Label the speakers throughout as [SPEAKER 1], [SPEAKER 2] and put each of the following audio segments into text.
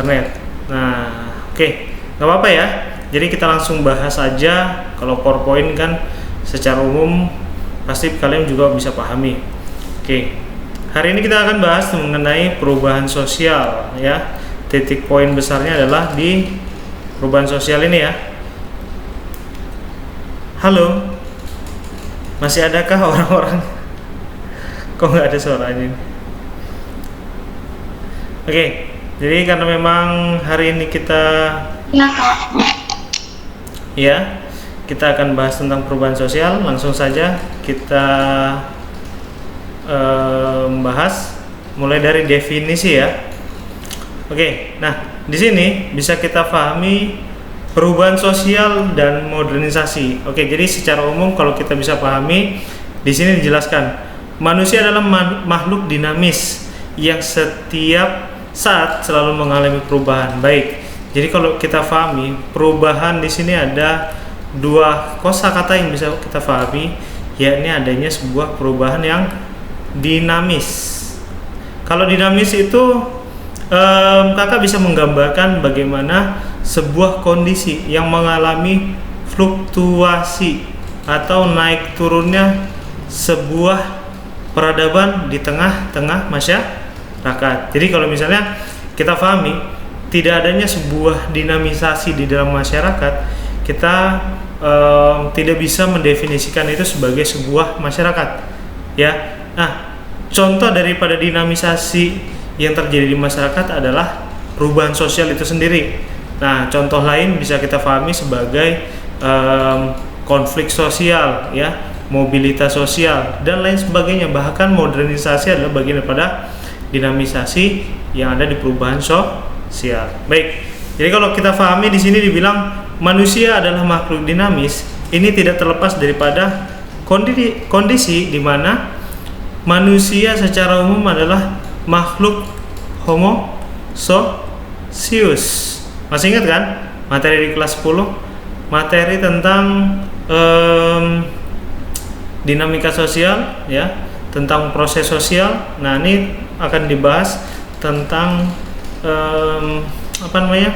[SPEAKER 1] internet. Nah, oke, nggak apa-apa ya. Jadi kita langsung bahas aja. Kalau PowerPoint kan secara umum pasti kalian juga bisa pahami. Oke, hari ini kita akan bahas mengenai perubahan sosial ya. Titik poin besarnya adalah di perubahan sosial ini ya. Halo, masih adakah orang-orang? Kok nggak ada suaranya? Oke, jadi karena memang hari ini kita kita akan bahas tentang perubahan sosial. Langsung saja kita bahas mulai dari definisi ya. Oke, nah di sini bisa kita pahami perubahan sosial dan modernisasi. Oke, jadi secara umum kalau kita bisa pahami di sini dijelaskan manusia adalah makhluk dinamis yang setiap saat selalu mengalami perubahan. Baik, jadi kalau kita pahami perubahan di sini ada dua kosakata yang bisa kita pahami, yakni adanya sebuah perubahan yang dinamis. Kalau dinamis itu kakak bisa menggambarkan bagaimana sebuah kondisi yang mengalami fluktuasi atau naik turunnya sebuah peradaban di tengah-tengah masyarakat. Jadi kalau misalnya kita pahami tidak adanya sebuah dinamisasi di dalam masyarakat, kita tidak bisa mendefinisikan itu sebagai sebuah masyarakat ya. Nah, contoh daripada dinamisasi yang terjadi di masyarakat adalah perubahan sosial itu sendiri. Nah, contoh lain bisa kita pahami sebagai konflik sosial ya, mobilitas sosial dan lain sebagainya. Bahkan modernisasi adalah bagian daripada dinamisasi yang ada di perubahan sosial. Baik, jadi kalau kita pahami di sini dibilang manusia adalah makhluk dinamis, ini tidak terlepas daripada kondisi di mana manusia secara umum adalah makhluk homo socius. Masih ingat kan materi di kelas 10, materi tentang dinamika sosial ya, tentang proses sosial. Nah, ini akan dibahas tentang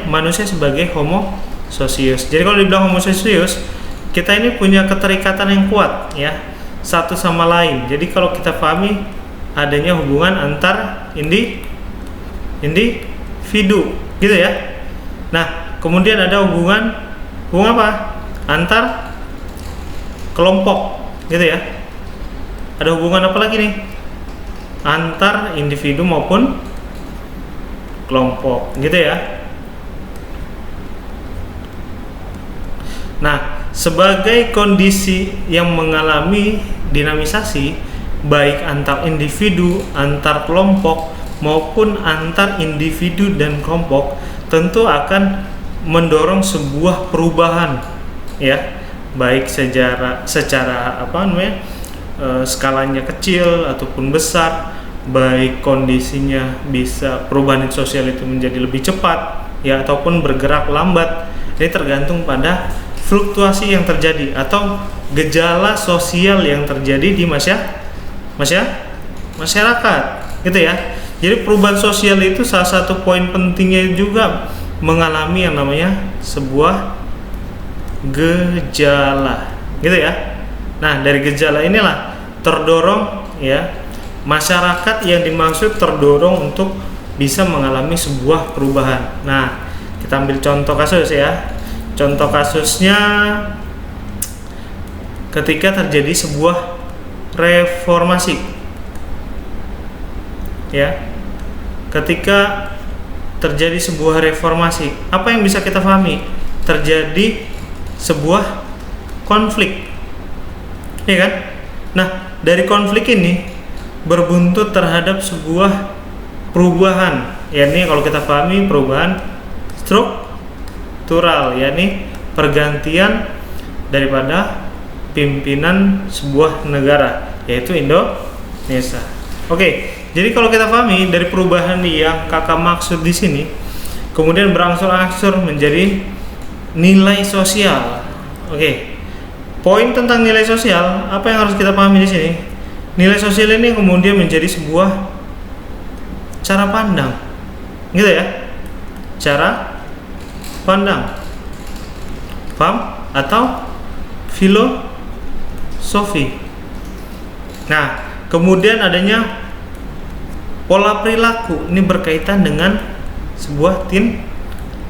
[SPEAKER 1] manusia sebagai homo socius. Jadi kalau dibilang homo socius, kita ini punya keterikatan yang kuat ya, satu sama lain. Jadi kalau kita pahami adanya hubungan antar individu gitu ya. Nah, kemudian ada hubungan apa? Antar kelompok gitu ya. Ada hubungan apa lagi nih? Antar individu maupun kelompok gitu ya. Nah, sebagai kondisi yang mengalami dinamisasi baik antar individu, antar kelompok maupun antar individu dan kelompok, tentu akan mendorong sebuah perubahan ya, baik secara skalanya kecil ataupun besar, baik kondisinya bisa perubahan sosial itu menjadi lebih cepat ya ataupun bergerak lambat. Ini tergantung pada fluktuasi yang terjadi atau gejala sosial yang terjadi di masyarakat gitu ya. Jadi perubahan sosial itu salah satu poin pentingnya juga mengalami yang namanya sebuah gejala gitu ya. Nah, dari gejala inilah terdorong ya, masyarakat yang dimaksud terdorong untuk bisa mengalami sebuah perubahan. Nah, kita ambil contoh kasus ya. Contoh kasusnya ketika terjadi sebuah reformasi ya. Ketika terjadi sebuah reformasi, apa yang bisa kita pahami? Terjadi sebuah konflik ya kan. Nah, dari konflik ini berbuntut terhadap sebuah perubahan, yakni kalau kita pahami perubahan struktural, yakni pergantian daripada pimpinan sebuah negara, yaitu Indonesia. Oke, jadi kalau kita pahami dari perubahan yang kakak maksud di sini, kemudian berangsur-angsur menjadi nilai sosial. Oke, poin tentang nilai sosial, apa yang harus kita pahami di sini? Nilai sosial ini kemudian menjadi sebuah cara pandang, gitu ya. cara pandang, paham atau filosofi. Nah, kemudian adanya pola perilaku, ini berkaitan dengan sebuah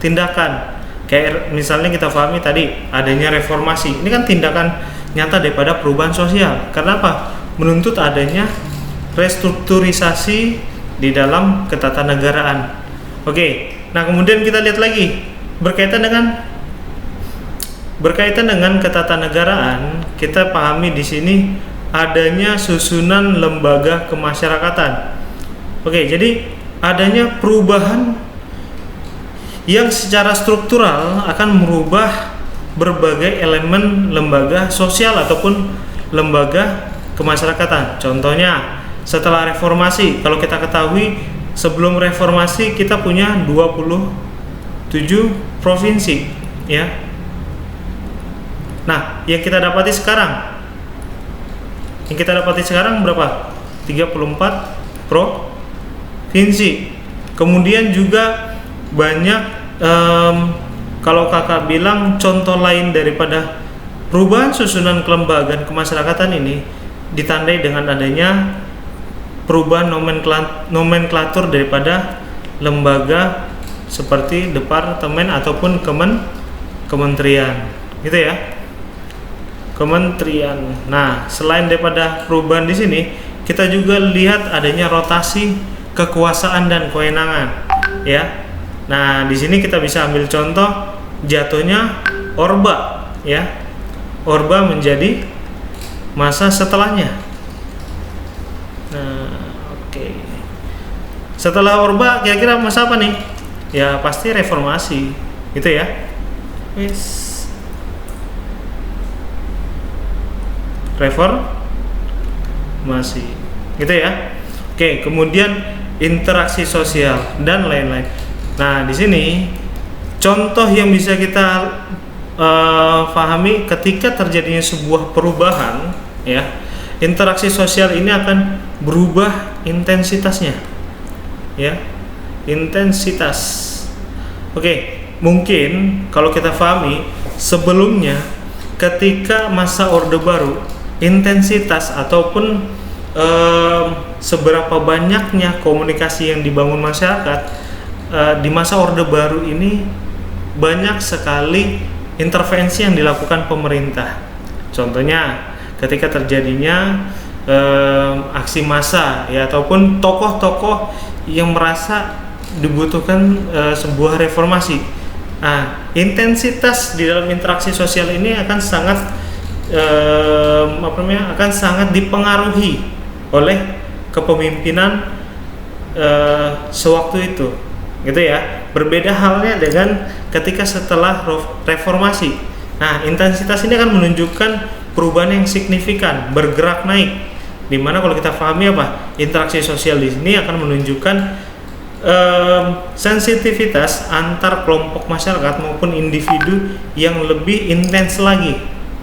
[SPEAKER 1] tindakan. Kayak misalnya kita pahami tadi adanya reformasi, ini kan tindakan nyata daripada perubahan sosial. Kenapa? Menuntut adanya restrukturisasi di dalam ketatanegaraan. Oke, nah kemudian kita lihat lagi berkaitan dengan ketatanegaraan, kita pahami di sini adanya susunan lembaga kemasyarakatan. Oke, jadi adanya perubahan yang secara struktural akan merubah berbagai elemen lembaga sosial ataupun lembaga kemasyarakatan. Contohnya, setelah reformasi, kalau kita ketahui sebelum reformasi kita punya 27 provinsi, ya. Nah, yang kita dapati sekarang berapa? 34 provinsi. Kemudian juga banyak, kalau kakak bilang contoh lain daripada perubahan susunan kelembagaan kemasyarakatan ini ditandai dengan adanya perubahan nomenklatur daripada lembaga seperti departemen ataupun kementerian, gitu ya. Kementerian. Nah, selain daripada perubahan di sini, kita juga lihat adanya rotasi kekuasaan dan kewenangan, ya. Nah, di sini kita bisa ambil contoh jatuhnya Orba, ya. Orba menjadi masa setelahnya. Nah, oke. Setelah Orba kira-kira masa apa nih? Ya, pasti reformasi, gitu ya. Reformasi, gitu ya. Oke, kemudian interaksi sosial dan lain-lain. Nah, di sini contoh yang bisa kita pahami ketika terjadinya sebuah perubahan, ya, interaksi sosial ini akan berubah intensitasnya, ya, intensitas. Oke, mungkin kalau kita pahami sebelumnya ketika masa Orde Baru, intensitas ataupun seberapa banyaknya komunikasi yang dibangun masyarakat di masa Orde Baru ini banyak sekali intervensi yang dilakukan pemerintah. Contohnya ketika terjadinya aksi massa, ya, ataupun tokoh-tokoh yang merasa dibutuhkan sebuah reformasi. Nah, intensitas di dalam interaksi sosial ini akan sangat dipengaruhi oleh kepemimpinan sewaktu itu, gitu ya. Berbeda halnya dengan ketika setelah reformasi. Nah, intensitas ini akan menunjukkan perubahan yang signifikan, bergerak naik. Dimana kalau kita pahami apa? Interaksi sosial di sini akan menunjukkan sensitivitas antar kelompok masyarakat maupun individu yang lebih intens lagi,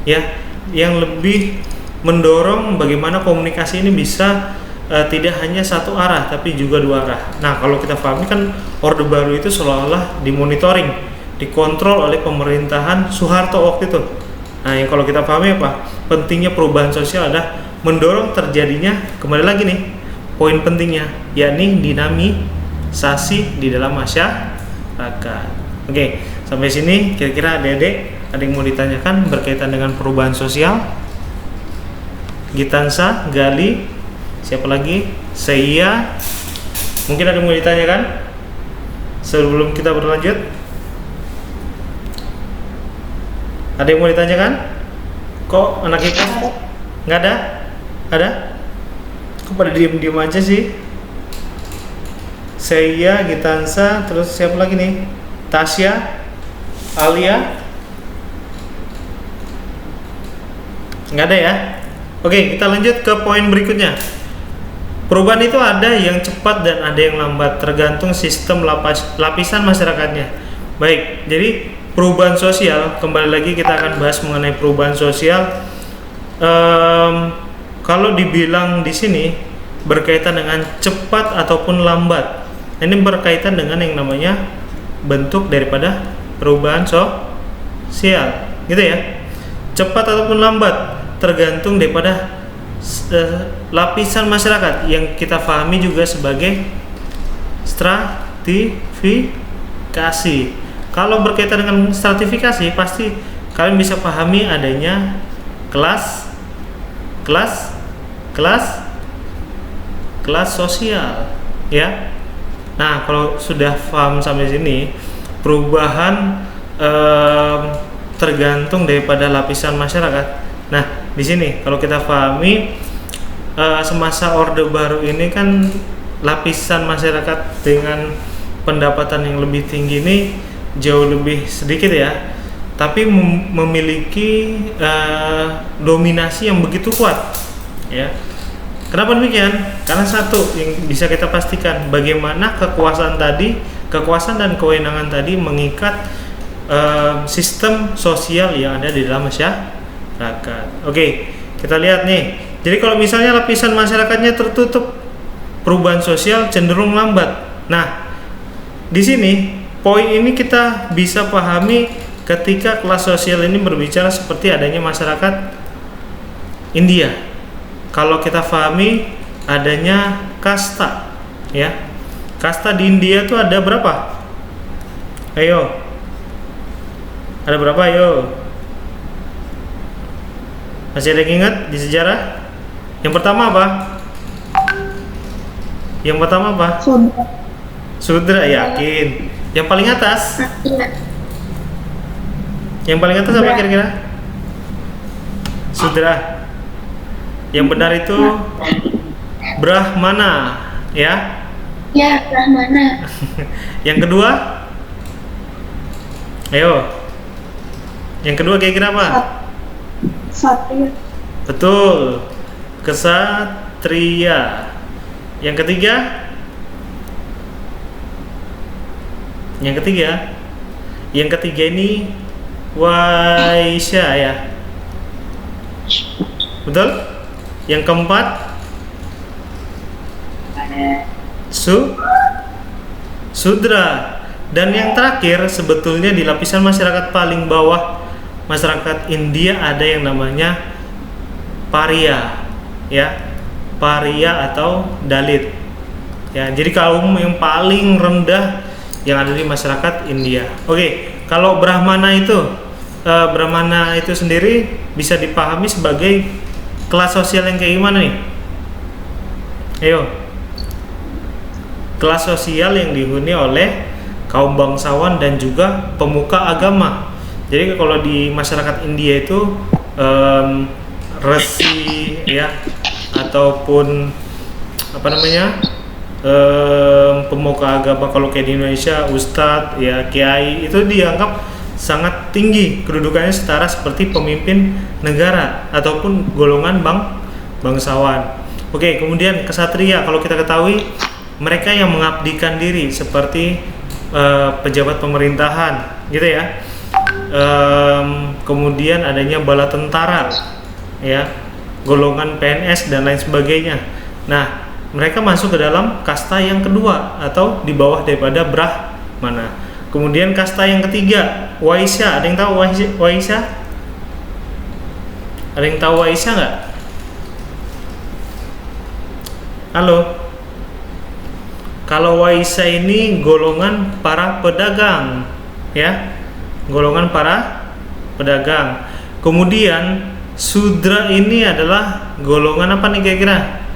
[SPEAKER 1] ya, yang lebih mendorong bagaimana komunikasi ini bisa tidak hanya satu arah tapi juga dua arah. Nah, kalau kita pahami kan Orde Baru itu seolah-olah dimonitoring, dikontrol oleh pemerintahan Soeharto waktu itu. Nah, yang kalau kita pahami apa? Pentingnya perubahan sosial adalah mendorong terjadinya, kembali lagi nih poin pentingnya, yakni dinamisasi di dalam masyarakat. Oke, sampai sini kira-kira adik-adik ada yang mau ditanyakan berkaitan dengan perubahan sosial? Gitansa, Gali, siapa lagi? Saya. Mungkin ada yang mau ditanyakan sebelum kita berlanjut? Ada yang mau ditanyakan? Kok anak kita nggak ada? Ada? Kok pada diem-diem aja sih? Saya, Gitansa, terus siapa lagi nih? Tasya, Alia? Nggak ada ya? Oke, kita lanjut ke poin berikutnya. Perubahan itu ada yang cepat dan ada yang lambat, tergantung sistem lapisan masyarakatnya. Baik, jadi perubahan sosial, kembali lagi kita akan bahas mengenai perubahan sosial. Kalau dibilang di sini berkaitan dengan cepat ataupun lambat, ini berkaitan dengan yang namanya bentuk daripada perubahan sosial, gitu ya. Cepat ataupun lambat tergantung daripada lapisan masyarakat yang kita pahami juga sebagai stratifikasi. Kalau berkaitan dengan stratifikasi, pasti kalian bisa pahami adanya kelas sosial, ya. Nah, kalau sudah paham sampai sini, perubahan tergantung daripada lapisan masyarakat. Nah, di sini kalau kita pahami semasa Orde Baru ini kan lapisan masyarakat dengan pendapatan yang lebih tinggi ini jauh lebih sedikit ya, tapi memiliki dominasi yang begitu kuat, ya. Kenapa demikian? Karena satu yang bisa kita pastikan, bagaimana kekuasaan dan kewenangan tadi mengikat sistem sosial yang ada di dalam masyarakat. Oke, kita lihat nih. Jadi kalau misalnya lapisan masyarakatnya tertutup, perubahan sosial cenderung lambat. Nah, di sini poin ini kita bisa pahami ketika kelas sosial ini berbicara seperti adanya masyarakat India. Kalau kita pahami adanya kasta, ya. Kasta di India itu ada berapa? Ayo. Ada berapa? Ayo. Masih ada yang ingat di sejarah? Yang pertama apa? Sudra, yakin. Yang paling atas? Yang paling atas apa kira-kira? Sudra. Yang benar itu Brahmana, ya?
[SPEAKER 2] Ya, Brahmana.
[SPEAKER 1] Yang kedua? Ayo. Yang kedua kira-kira apa?
[SPEAKER 2] Satria.
[SPEAKER 1] Betul. Kesatria. Yang ketiga? Yang ketiga ini Waisya, ya. Betul? Yang keempat? Sudra. Dan yang terakhir, sebetulnya di lapisan masyarakat paling bawah masyarakat India ada yang namanya Paria, ya. Paria atau Dalit, ya. Jadi kaum yang paling rendah yang ada di masyarakat India. Oke, kalau Brahmana itu sendiri bisa dipahami sebagai kelas sosial yang kayak gimana nih? Ayo. Kelas sosial yang dihuni oleh kaum bangsawan dan juga pemuka agama. Jadi kalau di masyarakat India itu resi, ya, ataupun pemuka agama, kalau kayak di Indonesia ustadz, ya, kiai, itu dianggap sangat tinggi kedudukannya, setara seperti pemimpin negara ataupun golongan bangsawan. Oke, kemudian kesatria, kalau kita ketahui mereka yang mengabdikan diri seperti pejabat pemerintahan, gitu ya. Kemudian adanya bala tentara, ya, golongan PNS dan lain sebagainya. Nah, mereka masuk ke dalam kasta yang kedua atau di bawah daripada Brahmana. Kemudian kasta yang ketiga, Waisya. Ada yang tahu Waisya? Ada yang tahu Waisya nggak? Halo. Kalau Waisya ini golongan para pedagang, ya, golongan para pedagang. Kemudian Sudra ini adalah golongan apa nih kira-kira?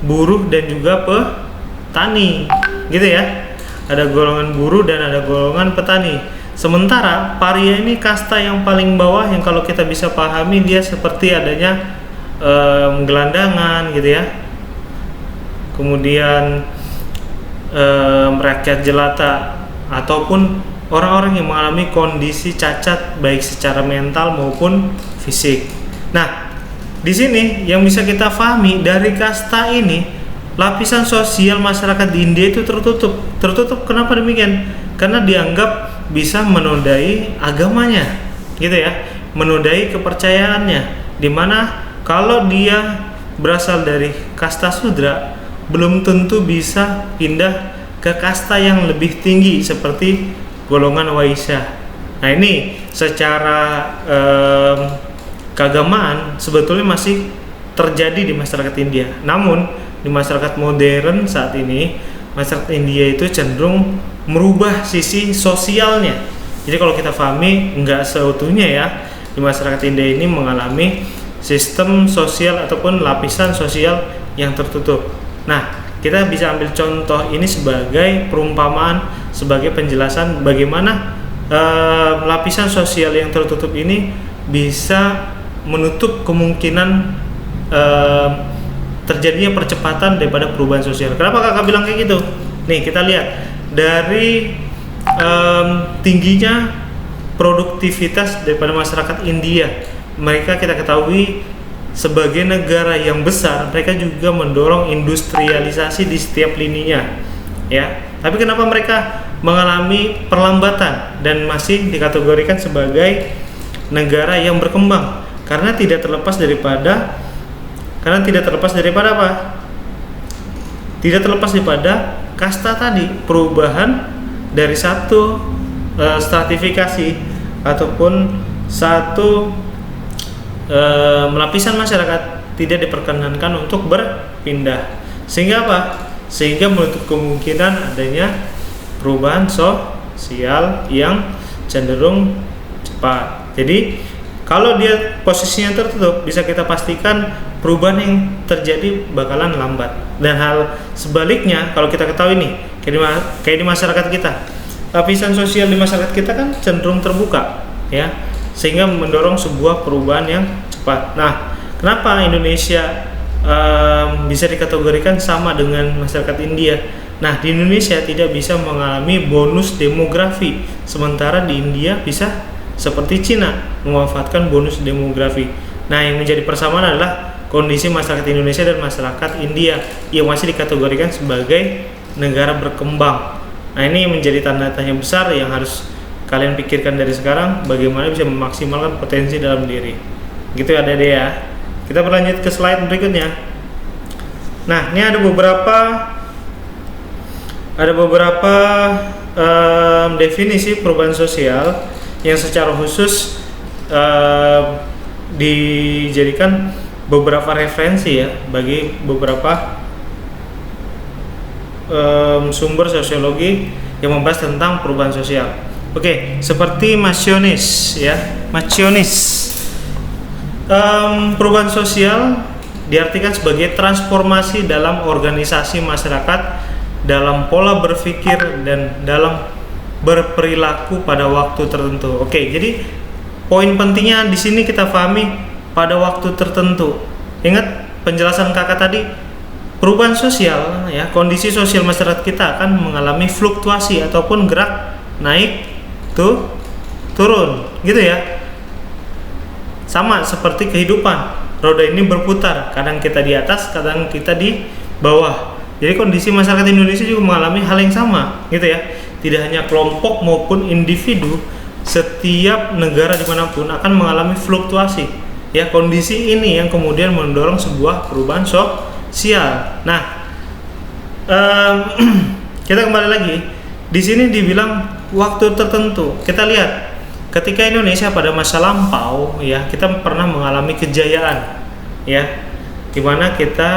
[SPEAKER 1] Buruh dan juga petani, gitu ya. Ada golongan buruh dan ada golongan petani. Sementara Paria ini kasta yang paling bawah, yang kalau kita bisa pahami dia seperti adanya gelandangan, gitu ya. Kemudian rakyat jelata ataupun orang-orang yang mengalami kondisi cacat baik secara mental maupun fisik. Nah, di sini yang bisa kita pahami dari kasta ini, lapisan sosial masyarakat di India itu tertutup. Tertutup kenapa demikian? Karena dianggap bisa menodai agamanya, gitu ya, menodai kepercayaannya. Dimana kalau dia berasal dari kasta Sudra, belum tentu bisa pindah ke kasta yang lebih tinggi seperti golongan Waisyah. Nah ini secara keagamaan sebetulnya masih terjadi di masyarakat India. Namun di masyarakat modern saat ini, masyarakat India itu cenderung merubah sisi sosialnya. Jadi kalau kita pahami nggak seutuhnya ya, di masyarakat India ini mengalami sistem sosial ataupun lapisan sosial yang tertutup. Nah, kita bisa ambil contoh ini sebagai perumpamaan, sebagai penjelasan bagaimana lapisan sosial yang tertutup ini bisa menutup kemungkinan terjadinya percepatan daripada perubahan sosial. Kenapa kakak bilang kayak gitu? Nih kita lihat dari tingginya produktivitas daripada masyarakat India. Mereka kita ketahui sebagai negara yang besar, mereka juga mendorong industrialisasi di setiap lininya, ya. Tapi kenapa mereka mengalami perlambatan dan masih dikategorikan sebagai negara yang berkembang? Karena tidak terlepas daripada apa? Tidak terlepas daripada kasta tadi, perubahan dari satu stratifikasi ataupun satu lapisan masyarakat tidak diperkenankan untuk berpindah. Sehingga apa? Sehingga menutup kemungkinan adanya perubahan sosial yang cenderung cepat. Jadi kalau dia posisinya tertutup, bisa kita pastikan perubahan yang terjadi bakalan lambat. Dan hal sebaliknya, kalau kita ketahui nih, kayak di masyarakat kita, lapisan sosial di masyarakat kita kan cenderung terbuka, ya, sehingga mendorong sebuah perubahan yang cepat. Nah, kenapa Indonesia bisa dikategorikan sama dengan masyarakat India? Nah, di Indonesia tidak bisa mengalami bonus demografi, sementara di India bisa seperti Cina memanfaatkan bonus demografi. Nah, yang menjadi persamaan adalah kondisi masyarakat Indonesia dan masyarakat India yang masih dikategorikan sebagai negara berkembang. Nah, ini menjadi tanda tanya besar yang harus kalian pikirkan dari sekarang, bagaimana bisa memaksimalkan potensi dalam diri. Gitu ya Dede ya. Kita berlanjut ke slide berikutnya. Nah, ini ada beberapa definisi perubahan sosial yang secara khusus dijadikan beberapa referensi ya bagi beberapa sumber sosiologi yang membahas tentang perubahan sosial. Oke, seperti Macionis ya, Macionis. Perubahan sosial diartikan sebagai transformasi dalam organisasi masyarakat, dalam pola berpikir dan dalam berperilaku pada waktu tertentu. Oke, jadi poin pentingnya di sini kita pahami pada waktu tertentu. Ingat penjelasan kakak tadi, perubahan sosial ya, kondisi sosial masyarakat kita akan mengalami fluktuasi ataupun gerak naik turun, gitu ya. Sama seperti kehidupan, roda ini berputar, kadang kita di atas, kadang kita di bawah. Jadi kondisi masyarakat Indonesia juga mengalami hal yang sama, gitu ya. Tidak hanya kelompok maupun individu, setiap negara dimanapun akan mengalami fluktuasi. Ya, kondisi ini yang kemudian mendorong sebuah perubahan sosial. Nah, kita kembali lagi. Di sini dibilang waktu tertentu. Kita lihat, ketika Indonesia pada masa lampau, ya, kita pernah mengalami kejayaan, ya, dimana kita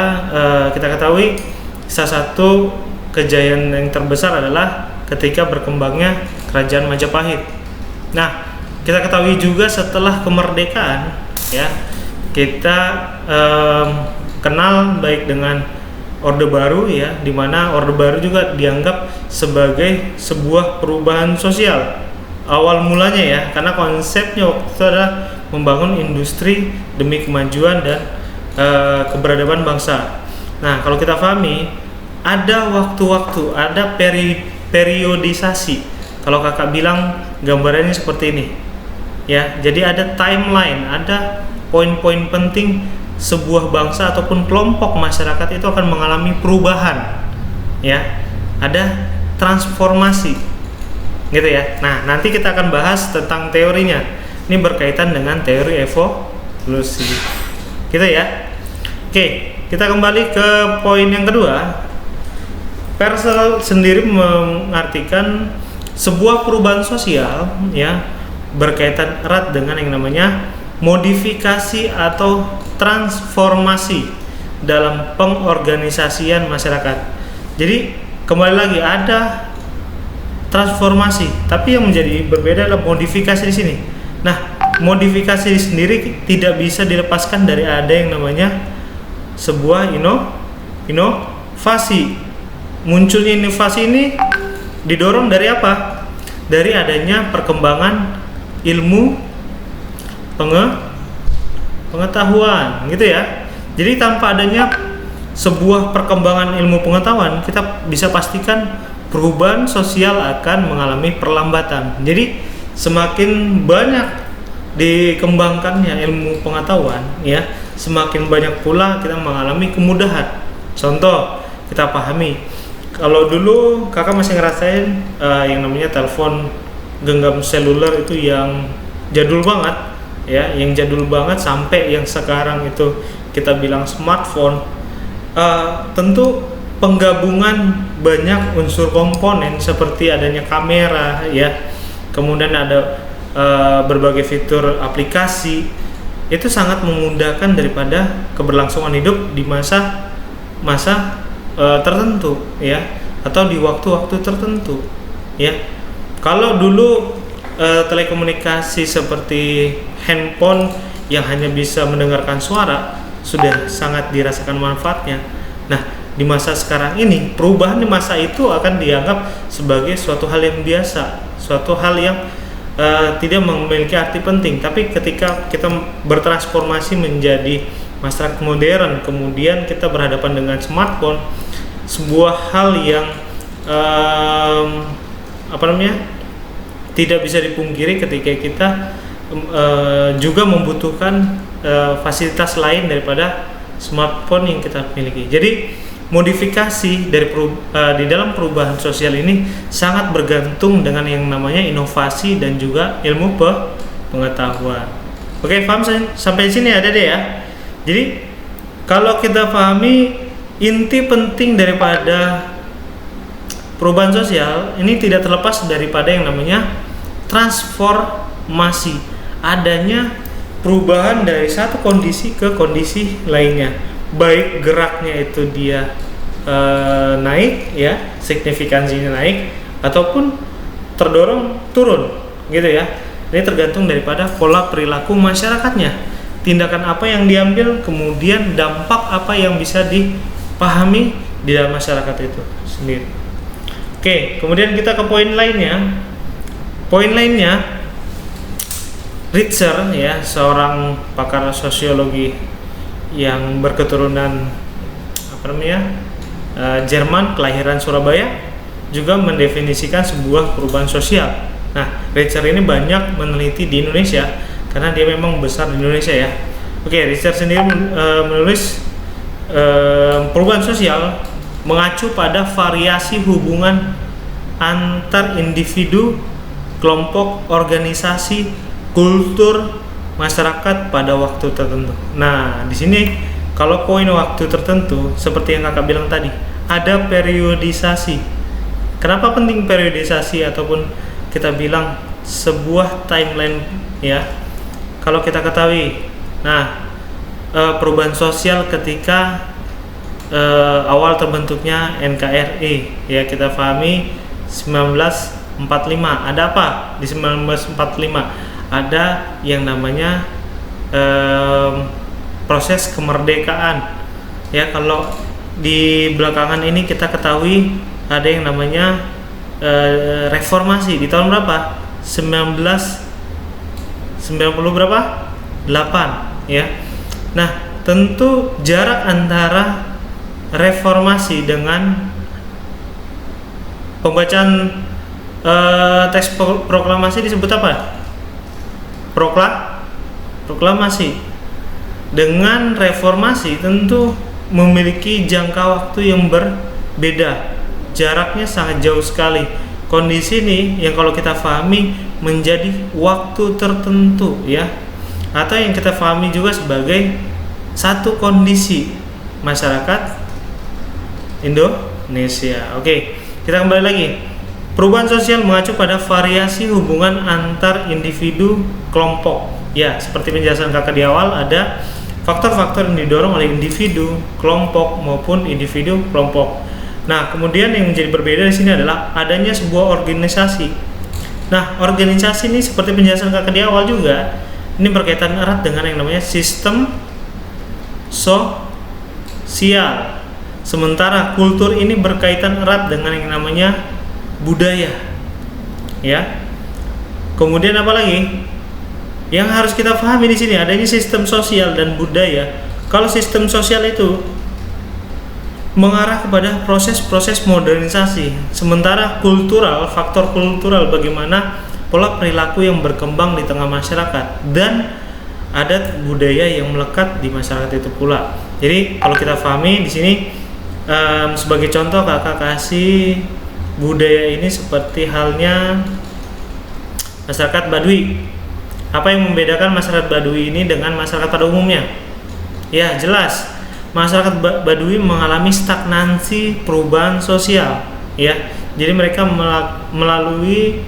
[SPEAKER 1] ketahui salah satu kejayaan yang terbesar adalah ketika berkembangnya kerajaan Majapahit. Nah, kita ketahui juga setelah kemerdekaan, ya, kita kenal baik dengan Orde Baru, ya, di mana Orde Baru juga dianggap sebagai sebuah perubahan sosial awal mulanya, ya, karena konsepnya waktu itu adalah membangun industri demi kemajuan dan keberadaban bangsa. Nah, kalau kita pahami, ada waktu-waktu, ada periodisasi. Kalau kakak bilang gambarannya seperti ini, ya, jadi ada timeline, ada poin-poin penting sebuah bangsa ataupun kelompok masyarakat itu akan mengalami perubahan, ya, ada transformasi, gitu ya. Nah, nanti kita akan bahas tentang teorinya. Ini berkaitan dengan teori evolusi, gitu ya. Oke, kita kembali ke poin yang kedua. Peirce sendiri mengartikan sebuah perubahan sosial ya berkaitan erat dengan yang namanya modifikasi atau transformasi dalam pengorganisasian masyarakat. Jadi kembali lagi ada transformasi, tapi yang menjadi berbeda adalah modifikasi di sini. Nah, modifikasi sendiri tidak bisa dilepaskan dari ada yang namanya sebuah inovasi. Munculnya inovasi ini didorong dari apa? Dari adanya perkembangan ilmu pengetahuan, gitu ya. Jadi tanpa adanya sebuah perkembangan ilmu pengetahuan, kita bisa pastikan perubahan sosial akan mengalami perlambatan. Jadi semakin banyak dikembangkannya ilmu pengetahuan ya, semakin banyak pula kita mengalami kemudahan. Contoh, kita pahami kalau dulu kakak masih ngerasain yang namanya telepon genggam seluler itu yang jadul banget ya, yang jadul banget sampai yang sekarang itu kita bilang smartphone. Tentu penggabungan banyak unsur komponen seperti adanya kamera ya, kemudian ada berbagai fitur aplikasi, itu sangat memudahkan daripada keberlangsungan hidup di masa tertentu ya, atau di waktu-waktu tertentu ya. Kalau dulu telekomunikasi seperti handphone yang hanya bisa mendengarkan suara sudah sangat dirasakan manfaatnya. Nah, di masa sekarang ini perubahan di masa itu akan dianggap sebagai suatu hal yang biasa, suatu hal yang tidak memiliki arti penting. Tapi ketika kita bertransformasi menjadi masyarakat modern, kemudian kita berhadapan dengan smartphone, sebuah hal yang tidak bisa dipungkiri ketika kita juga membutuhkan fasilitas lain daripada smartphone yang kita miliki. Jadi modifikasi dari di dalam perubahan sosial ini sangat bergantung dengan yang namanya inovasi dan juga ilmu pengetahuan. Oke, paham sampai sini ada deh ya. Jadi kalau kita pahami inti penting daripada perubahan sosial ini tidak terlepas daripada yang namanya transformasi, adanya perubahan dari satu kondisi ke kondisi lainnya, baik geraknya itu dia naik ya, signifikansinya naik, ataupun terdorong turun gitu ya. Ini tergantung daripada pola perilaku masyarakatnya, tindakan apa yang diambil, kemudian dampak apa yang bisa dipahami di dalam masyarakat itu sendiri. Oke, kemudian kita ke poin lainnya. Poin lainnya, Ritzer ya, seorang pakar sosiologi yang berketurunan Jerman, kelahiran Surabaya, juga mendefinisikan sebuah perubahan sosial. Nah, Ritzer ini banyak meneliti di Indonesia karena dia memang besar di Indonesia ya. Oke, Ritzer sendiri menulis perubahan sosial mengacu pada variasi hubungan antar individu, kelompok, organisasi, kultur, masyarakat pada waktu tertentu. Nah, di sini kalau poin waktu tertentu seperti yang kakak bilang tadi, ada periodisasi. Kenapa penting periodisasi ataupun kita bilang sebuah timeline ya? Kalau kita ketahui, nah perubahan sosial ketika awal terbentuknya NKRI ya, kita pahami 1945. Ada apa di 1945? Ada yang namanya proses kemerdekaan ya. Kalau di belakangan ini kita ketahui ada yang namanya reformasi di tahun berapa? 1990 berapa? 8 ya. Nah, tentu jarak antara reformasi dengan pembacaan teks proklamasi disebut apa? Proklamasi. Dengan reformasi tentu memiliki jangka waktu yang berbeda, jaraknya sangat jauh sekali. Kondisi ini yang kalau kita pahami menjadi waktu tertentu ya, atau yang kita pahami juga sebagai satu kondisi masyarakat Indonesia. Oke, kita kembali lagi. Perubahan sosial mengacu pada variasi hubungan antar individu kelompok. Ya, seperti penjelasan kakak di awal, ada faktor-faktor yang didorong oleh individu, kelompok maupun individu kelompok. Nah, kemudian yang menjadi berbeda di sini adalah adanya sebuah organisasi. Nah, organisasi ini seperti penjelasan kakak di awal juga, ini berkaitan erat dengan yang namanya sistem sosial. Sementara kultur ini berkaitan erat dengan yang namanya budaya. Ya. Kemudian apa lagi? Yang harus kita pahami di sini adanya sistem sosial dan budaya. Kalau sistem sosial itu mengarah kepada proses-proses modernisasi, sementara kultural, faktor kultural bagaimana pola perilaku yang berkembang di tengah masyarakat dan adat budaya yang melekat di masyarakat itu pula. Jadi kalau kita pahami di sini sebagai contoh kakak kasih budaya ini seperti halnya masyarakat Baduy. Apa yang membedakan masyarakat Baduy ini dengan masyarakat pada umumnya? Ya, jelas. Masyarakat Baduy mengalami stagnansi perubahan sosial, ya. Jadi mereka melalui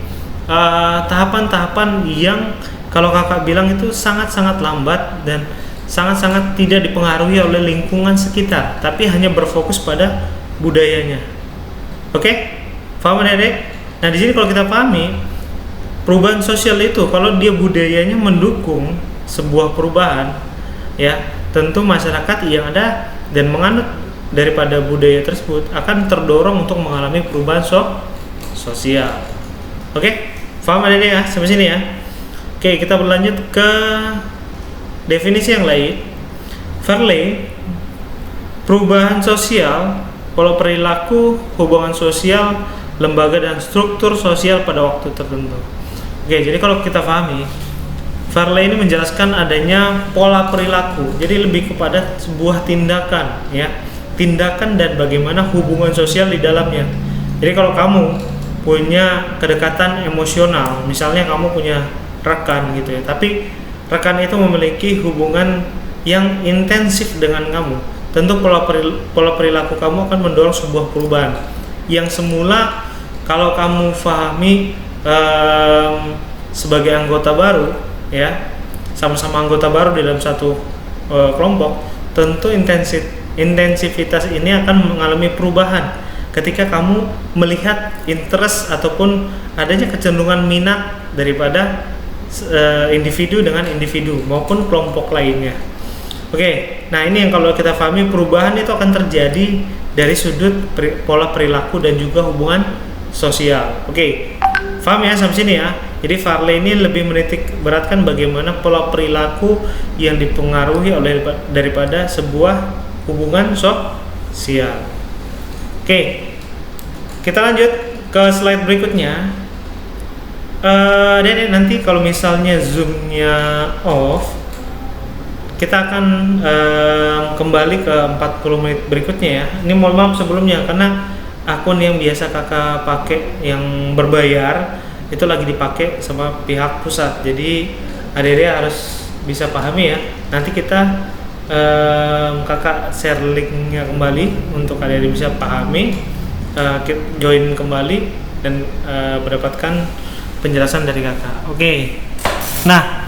[SPEAKER 1] tahapan-tahapan yang kalau kakak bilang itu sangat-sangat lambat dan sangat-sangat tidak dipengaruhi oleh lingkungan sekitar, tapi hanya berfokus pada budayanya. Oke? Paham adik-adik? Nah, di sini kalau kita pahami perubahan sosial itu, kalau dia budayanya mendukung sebuah perubahan, ya, tentu masyarakat yang ada dan menganut daripada budaya tersebut akan terdorong untuk mengalami perubahan sosial. Oke? Paham adik-adik ya? Sampai sini ya. Oke, kita berlanjut ke definisi yang lain. Verley, perubahan sosial, pola perilaku, hubungan sosial, lembaga dan struktur sosial pada waktu tertentu. Oke, jadi kalau kita pahami, Verley ini menjelaskan adanya pola perilaku. Jadi lebih kepada sebuah tindakan, ya, tindakan dan bagaimana hubungan sosial di dalamnya. Jadi kalau kamu punya kedekatan emosional, misalnya kamu punya rekan gitu ya, tapi rekan itu memiliki hubungan yang intensif dengan kamu, tentu pola perilaku kamu akan mendorong sebuah perubahan yang semula kalau kamu pahami sebagai anggota baru, ya, sama-sama anggota baru di dalam satu kelompok, tentu intensivitas ini akan mengalami perubahan ketika kamu melihat interest ataupun adanya kecenderungan minat daripada individu dengan individu maupun kelompok lainnya. Oke, nah ini yang kalau kita pahami perubahan itu akan terjadi dari sudut pola perilaku dan juga hubungan sosial. Oke, paham ya sampai sini ya. Jadi Verley ini lebih menitik beratkan bagaimana pola perilaku yang dipengaruhi oleh daripada sebuah hubungan sosial. Oke, kita lanjut ke slide berikutnya. Dan nanti kalau misalnya zoomnya off, kita akan kembali ke 40 menit berikutnya ya. Ini mohon maaf sebelumnya karena akun yang biasa kakak pakai yang berbayar itu lagi dipakai sama pihak pusat, jadi adik-adik harus bisa pahami ya. Nanti kita kakak share linknya kembali untuk adik-adik bisa pahami, join kembali dan mendapatkan penjelasan dari kakak. Oke. Nah,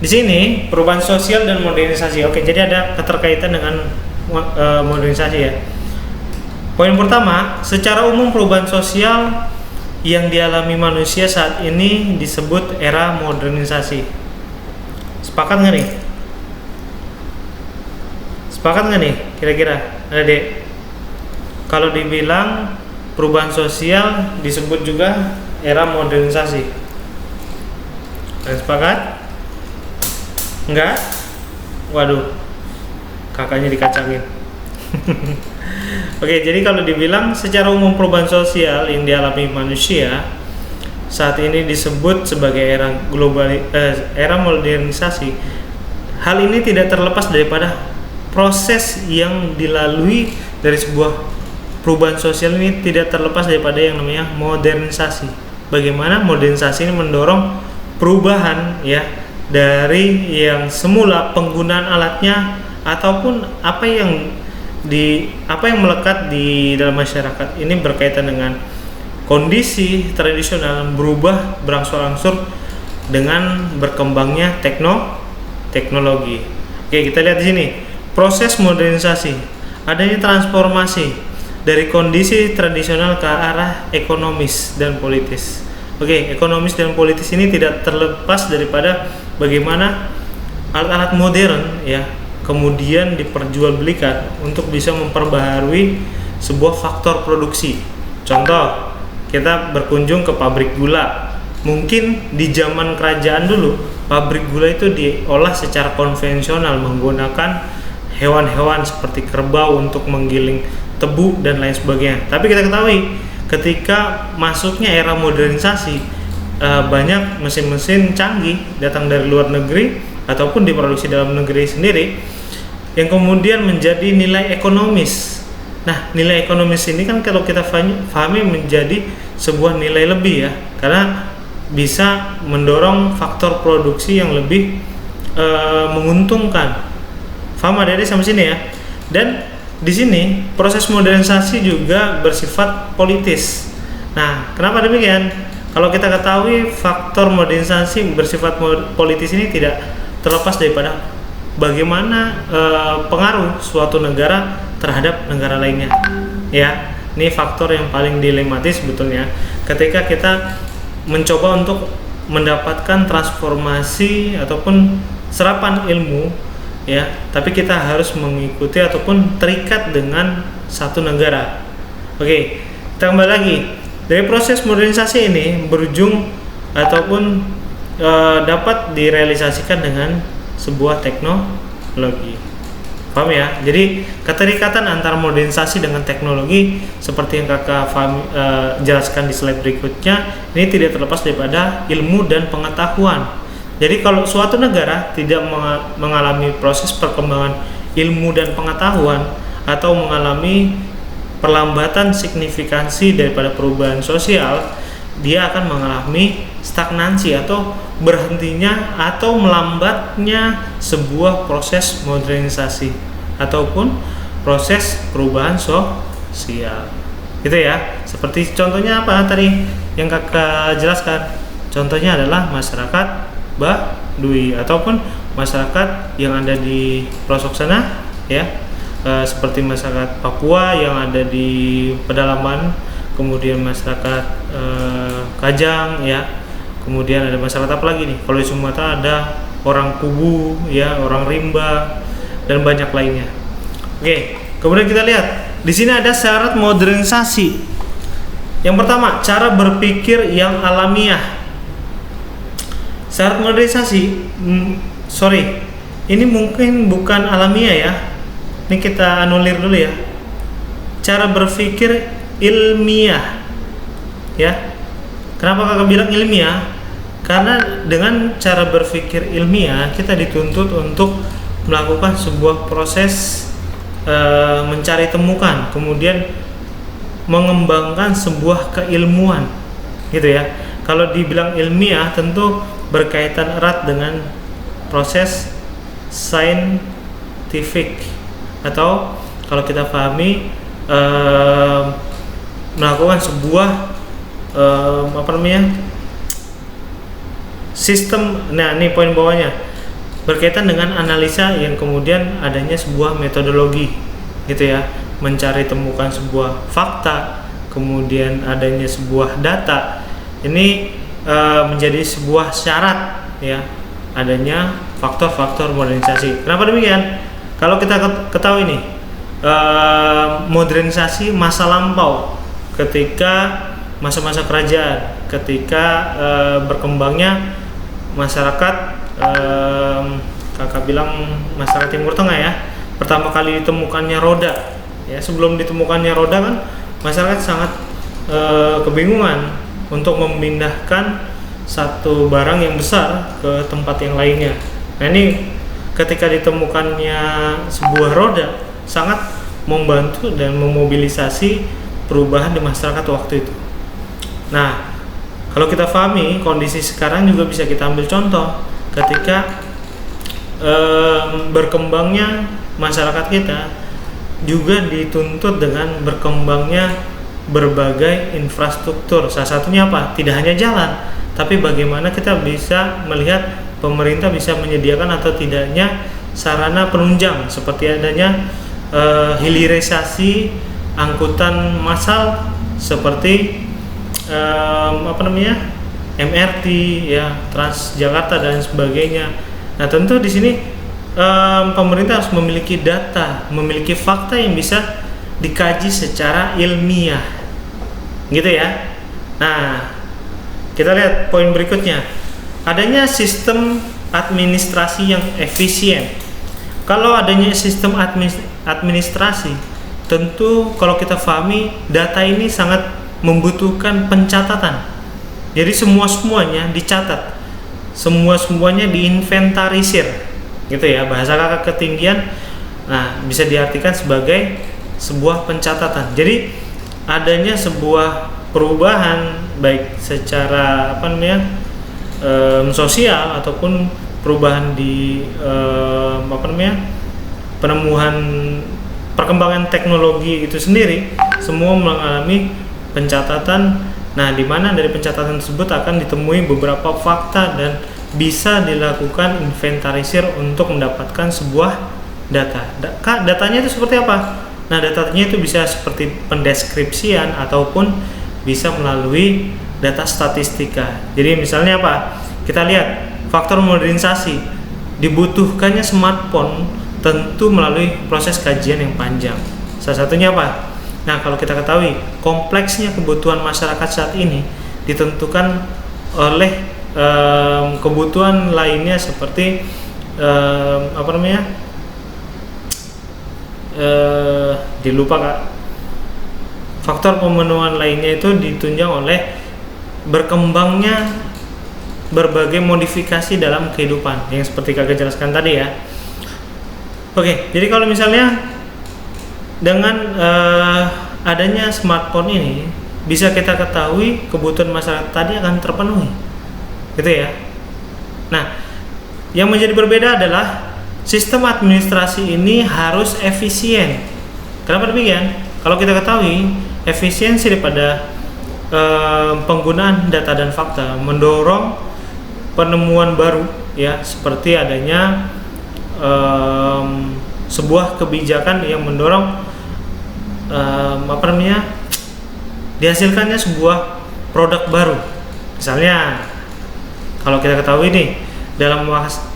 [SPEAKER 1] di sini perubahan sosial dan modernisasi. Oke, jadi ada keterkaitan dengan modernisasi ya. Poin pertama, secara umum perubahan sosial yang dialami manusia saat ini disebut era modernisasi. Sepakat nggak nih? Sepakat nggak nih? Kira-kira, adik? Kalau dibilang perubahan sosial disebut juga era modernisasi. Sepakat? Enggak? Waduh, kakaknya dikacangin. Oke, jadi kalau dibilang secara umum perubahan sosial yang dialami manusia saat ini disebut sebagai era modernisasi. Hal ini tidak terlepas daripada proses yang dilalui dari sebuah perubahan sosial ini, tidak terlepas daripada yang namanya modernisasi. Bagaimana modernisasi ini mendorong perubahan ya dari yang semula penggunaan alatnya ataupun apa yang melekat di dalam masyarakat ini berkaitan dengan kondisi tradisional berubah berangsur-angsur dengan berkembangnya teknologi. Oke, kita lihat di sini proses modernisasi, adanya transformasi dari kondisi tradisional ke arah ekonomis dan politis. Oke, ekonomis dan politis ini tidak terlepas daripada bagaimana alat-alat modern ya kemudian diperjualbelikan untuk bisa memperbaharui sebuah faktor produksi. Contoh, kita berkunjung ke pabrik gula. Mungkin di zaman kerajaan dulu, pabrik gula itu diolah secara konvensional menggunakan hewan-hewan seperti kerbau untuk menggiling tebu dan lain sebagainya. Tapi kita ketahui ketika masuknya era modernisasi, banyak mesin-mesin canggih datang dari luar negeri ataupun diproduksi dalam negeri sendiri yang kemudian menjadi nilai ekonomis. Nah, nilai ekonomis ini kan kalau kita pahami menjadi sebuah nilai lebih ya, karena bisa mendorong faktor produksi yang lebih menguntungkan. Paham adik-adik sampai sini ya? Dan di sini proses modernisasi juga bersifat politis. Nah, kenapa demikian? Kalau kita ketahui faktor modernisasi bersifat politis ini tidak terlepas daripada bagaimana pengaruh suatu negara terhadap negara lainnya. Ya, ini faktor yang paling dilematis sebetulnya ketika kita mencoba untuk mendapatkan transformasi ataupun serapan ilmu ya, tapi kita harus mengikuti ataupun terikat dengan satu negara. Oke, kita kembali lagi. Dari proses modernisasi ini berujung ataupun dapat direalisasikan dengan sebuah teknologi. Paham ya? Jadi keterikatan antara modernisasi dengan teknologi seperti yang kakak jelaskan di slide berikutnya ini tidak terlepas daripada ilmu dan pengetahuan. Jadi kalau suatu negara tidak mengalami proses perkembangan ilmu dan pengetahuan atau mengalami perlambatan signifikansi daripada perubahan sosial, dia akan mengalami stagnansi atau berhentinya atau melambatnya sebuah proses modernisasi ataupun proses perubahan sosial. Gitu ya. Seperti contohnya apa tadi yang kakak jelaskan? Contohnya adalah masyarakat Baduy ataupun masyarakat yang ada di pelosok sana ya, seperti masyarakat Papua yang ada di pedalaman, kemudian masyarakat Kajang ya, kemudian ada masyarakat apa lagi nih, kalau di Sumatera ada orang Kubu ya, orang Rimba dan banyak lainnya. Oke, kemudian kita lihat di sini ada syarat modernisasi. Yang pertama, cara berpikir yang alamiah. Syarat modernisasi, ini mungkin bukan alamiah ya. Ini kita anulir dulu ya. Cara berpikir ilmiah, ya. Kenapa kakak bilang ilmiah? Karena dengan cara berpikir ilmiah kita dituntut untuk melakukan sebuah proses mencari temukan, kemudian mengembangkan sebuah keilmuan, gitu ya. Kalau dibilang ilmiah tentu berkaitan erat dengan proses saintifik atau kalau kita pahami melakukan sebuah sistem. Nah, ini poin bawahnya berkaitan dengan analisa yang kemudian adanya sebuah metodologi, gitu ya, mencari temukan sebuah fakta, kemudian adanya sebuah data. Ini menjadi sebuah syarat ya adanya faktor-faktor modernisasi. Kenapa demikian? Kalau kita ketahui nih modernisasi masa lampau ketika masa-masa kerajaan, ketika berkembangnya masyarakat, kakak bilang masyarakat Timur Tengah ya, pertama kali ditemukannya roda ya. Sebelum ditemukannya roda kan masyarakat sangat kebingungan untuk memindahkan satu barang yang besar ke tempat yang lainnya. Nah, ini ketika ditemukannya sebuah roda sangat membantu dan memobilisasi perubahan di masyarakat waktu itu. Nah, kalau kita pahami kondisi sekarang juga bisa kita ambil contoh ketika berkembangnya masyarakat kita juga dituntut dengan berkembangnya berbagai infrastruktur. Salah satunya apa? Tidak hanya jalan, tapi bagaimana kita bisa melihat pemerintah bisa menyediakan atau tidaknya sarana penunjang seperti adanya hilirisasi angkutan massal seperti MRT ya, Transjakarta dan sebagainya. Nah, tentu di sini pemerintah harus memiliki data, memiliki fakta yang bisa dikaji secara ilmiah, gitu ya. Nah, kita lihat poin berikutnya, adanya sistem administrasi yang efisien. Kalau adanya sistem administrasi, tentu kalau kita pahami data ini sangat membutuhkan pencatatan. Jadi semuanya dicatat, semuanya diinventarisir, gitu ya, bahasa kakak ketinggian. Nah, bisa diartikan sebagai sebuah pencatatan. Jadi adanya sebuah perubahan baik secara sosial ataupun perubahan di penemuan perkembangan teknologi itu sendiri, semua mengalami pencatatan. Nah, di mana dari pencatatan tersebut akan ditemui beberapa fakta dan bisa dilakukan inventarisir untuk mendapatkan sebuah data. Datanya itu seperti apa? Nah, datanya itu bisa seperti pendeskripsian ataupun bisa melalui data statistika. Jadi misalnya apa? Kita lihat faktor modernisasi, dibutuhkannya smartphone tentu melalui proses kajian yang panjang. Salah satunya apa? Nah, kalau kita ketahui kompleksnya kebutuhan masyarakat saat ini ditentukan oleh kebutuhan lainnya seperti dilupa Kak. Faktor pemenuhan lainnya itu ditunjang oleh berkembangnya berbagai modifikasi dalam kehidupan yang seperti Kakak jelaskan tadi ya. Oke, jadi kalau misalnya dengan adanya smartphone ini bisa kita ketahui kebutuhan masyarakat tadi akan terpenuhi, gitu ya. Nah, yang menjadi berbeda adalah sistem administrasi ini harus efisien. Kenapa demikian? Kalau kita ketahui efisiensi daripada penggunaan data dan fakta mendorong penemuan baru ya, seperti adanya sebuah kebijakan yang mendorong dihasilkannya sebuah produk baru. Misalnya kalau kita ketahui nih dalam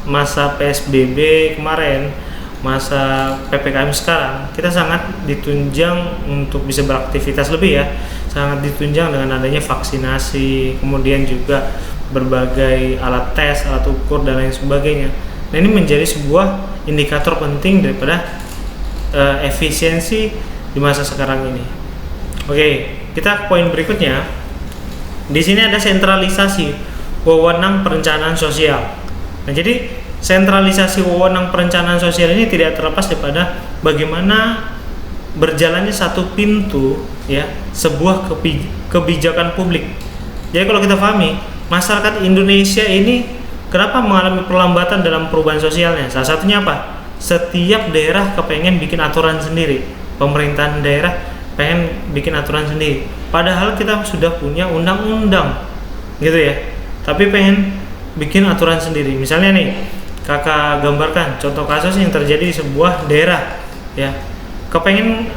[SPEAKER 1] masa PSBB kemarin, masa PPKM sekarang, kita sangat ditunjang untuk bisa beraktivitas lebih ya, sangat ditunjang dengan adanya vaksinasi, kemudian juga berbagai alat tes, alat ukur dan lain sebagainya. Nah, ini menjadi sebuah indikator penting daripada efisiensi di masa sekarang ini. Oke, kita ke poin berikutnya. Di sini ada sentralisasi wewenang perencanaan sosial. Nah, jadi sentralisasi wewenang perencanaan sosial ini tidak terlepas daripada bagaimana berjalannya satu pintu ya, sebuah kebijakan publik. Jadi kalau kita pahami, masyarakat Indonesia ini kenapa mengalami perlambatan dalam perubahan sosialnya? Salah satunya apa? Setiap daerah kepengen bikin aturan sendiri. Pemerintahan daerah pengen bikin aturan sendiri. Padahal kita sudah punya undang-undang, gitu ya. Tapi pengen bikin aturan sendiri. Misalnya nih, Kakak gambarkan contoh kasus yang terjadi di sebuah daerah, ya. Kepengen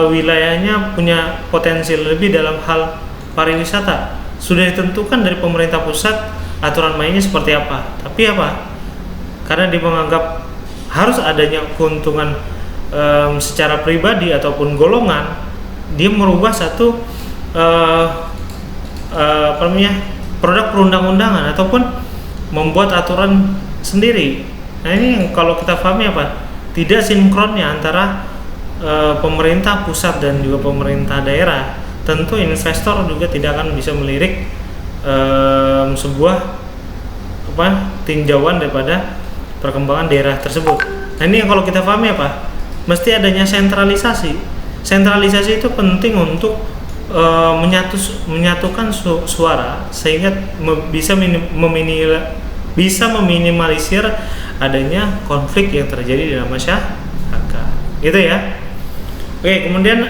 [SPEAKER 1] wilayahnya punya potensi lebih dalam hal pariwisata. Sudah ditentukan dari pemerintah pusat aturan mainnya seperti apa. Tapi apa? Karena dia menganggap harus adanya keuntungan secara pribadi ataupun golongan, dia merubah satu produk perundang-undangan ataupun membuat aturan sendiri. Nah, ini yang kalau kita pahami apa? Tidak sinkronnya antara pemerintah pusat dan juga pemerintah daerah. Tentu investor juga tidak akan bisa melirik sebuah tinjauan daripada perkembangan daerah tersebut. Nah, ini yang kalau kita pahami apa? Mesti adanya sentralisasi. Sentralisasi itu penting untuk menyatukan suara sehingga bisa meminimalisir adanya konflik yang terjadi dalam masyarakat, gitu ya. Oke, kemudian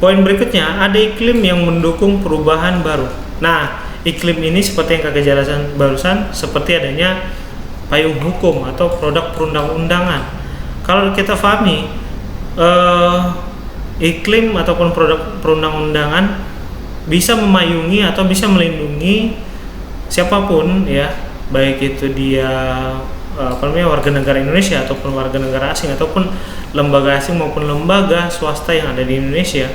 [SPEAKER 1] poin berikutnya, ada iklim yang mendukung perubahan baru. Nah, iklim ini seperti yang kakak jelaskan barusan, seperti adanya payung hukum atau produk perundang-undangan. Kalau kita pahami, iklim ataupun produk perundang-undangan bisa memayungi atau bisa melindungi siapapun ya, baik itu dia warga negara Indonesia ataupun warga negara asing ataupun lembaga asing maupun lembaga swasta yang ada di Indonesia,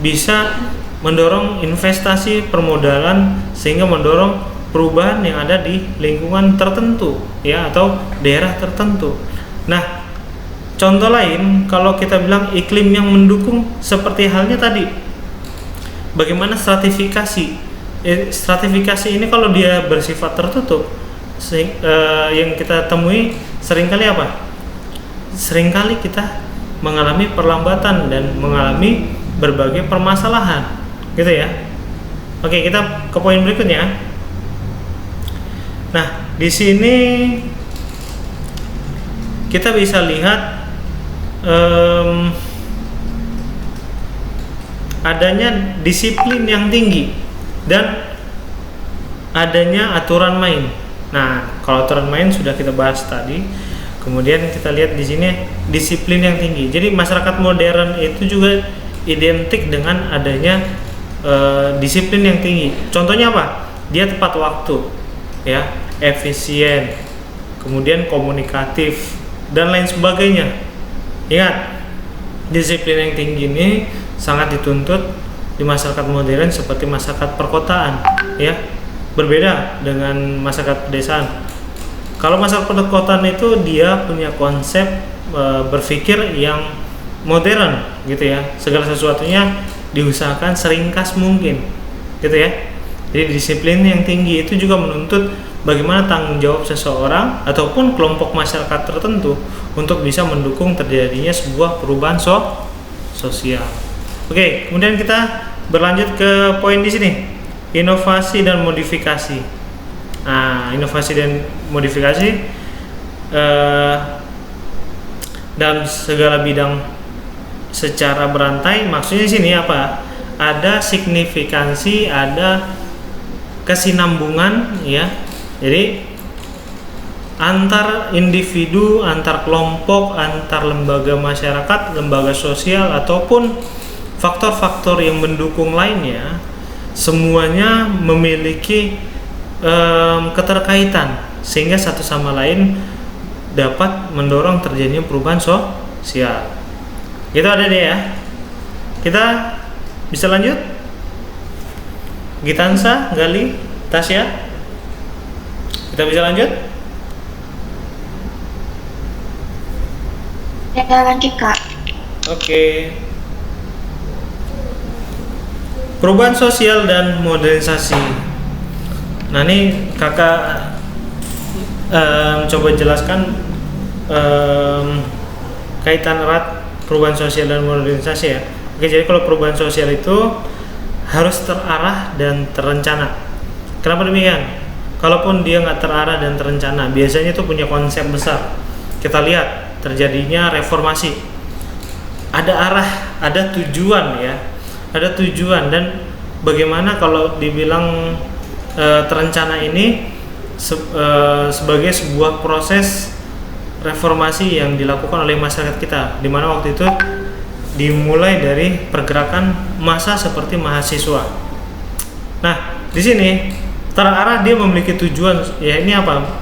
[SPEAKER 1] bisa mendorong investasi permodalan sehingga mendorong perubahan yang ada di lingkungan tertentu ya atau daerah tertentu. Nah, contoh lain kalau kita bilang iklim yang mendukung seperti halnya tadi, bagaimana stratifikasi? Stratifikasi ini kalau dia bersifat tertutup, yang kita temui seringkali apa? Seringkali kita mengalami perlambatan dan mengalami berbagai permasalahan, gitu ya. Oke, kita ke poin berikutnya. Nah, di sini kita bisa lihat adanya disiplin yang tinggi dan adanya aturan main. Nah, kalau aturan main sudah kita bahas tadi. Kemudian kita lihat di sini disiplin yang tinggi. Jadi masyarakat modern itu juga identik dengan adanya disiplin yang tinggi. Contohnya apa? Dia tepat waktu, ya, efisien, kemudian komunikatif dan lain sebagainya. Ingat, disiplin yang tinggi ini sangat dituntut di masyarakat modern seperti masyarakat perkotaan, ya. Berbeda dengan masyarakat pedesaan. Kalau masyarakat perkotaan itu dia punya konsep berpikir yang modern, gitu ya. Segala sesuatunya diusahakan seringkas mungkin, gitu ya. Jadi disiplin yang tinggi itu juga menuntut bagaimana tanggung jawab seseorang ataupun kelompok masyarakat tertentu untuk bisa mendukung terjadinya sebuah perubahan sosial. Oke, kemudian kita berlanjut ke poin di sini, inovasi dan modifikasi. Nah, inovasi dan modifikasi dalam segala bidang secara berantai, maksudnya di sini apa? Ada signifikansi, ada kesinambungan, ya. Jadi antar individu, antar kelompok, antar lembaga masyarakat, lembaga sosial ataupun faktor-faktor yang mendukung lainnya, semuanya memiliki keterkaitan sehingga satu sama lain dapat mendorong terjadinya perubahan sosial. Gitu ada deh ya. Kita bisa lanjut? Gitansa, Gali, Tasya, kita bisa lanjut?
[SPEAKER 2] Ya, lanjut Kak.
[SPEAKER 1] Oke. Perubahan sosial dan modernisasi. Nah, ini kakak coba jelaskan kaitan erat perubahan sosial dan modernisasi ya. Oke, jadi kalau perubahan sosial itu harus terarah dan terencana. Kenapa demikian? Kalaupun dia nggak terarah dan terencana, biasanya itu punya konsep besar. Kita lihat terjadinya reformasi. Ada arah, ada tujuan ya. Ada tujuan, dan bagaimana kalau dibilang terencana ini sebagai sebuah proses reformasi yang dilakukan oleh masyarakat kita, di mana waktu itu dimulai dari pergerakan massa seperti mahasiswa. Nah, di sini terarah, dia memiliki tujuan, ya ini apa?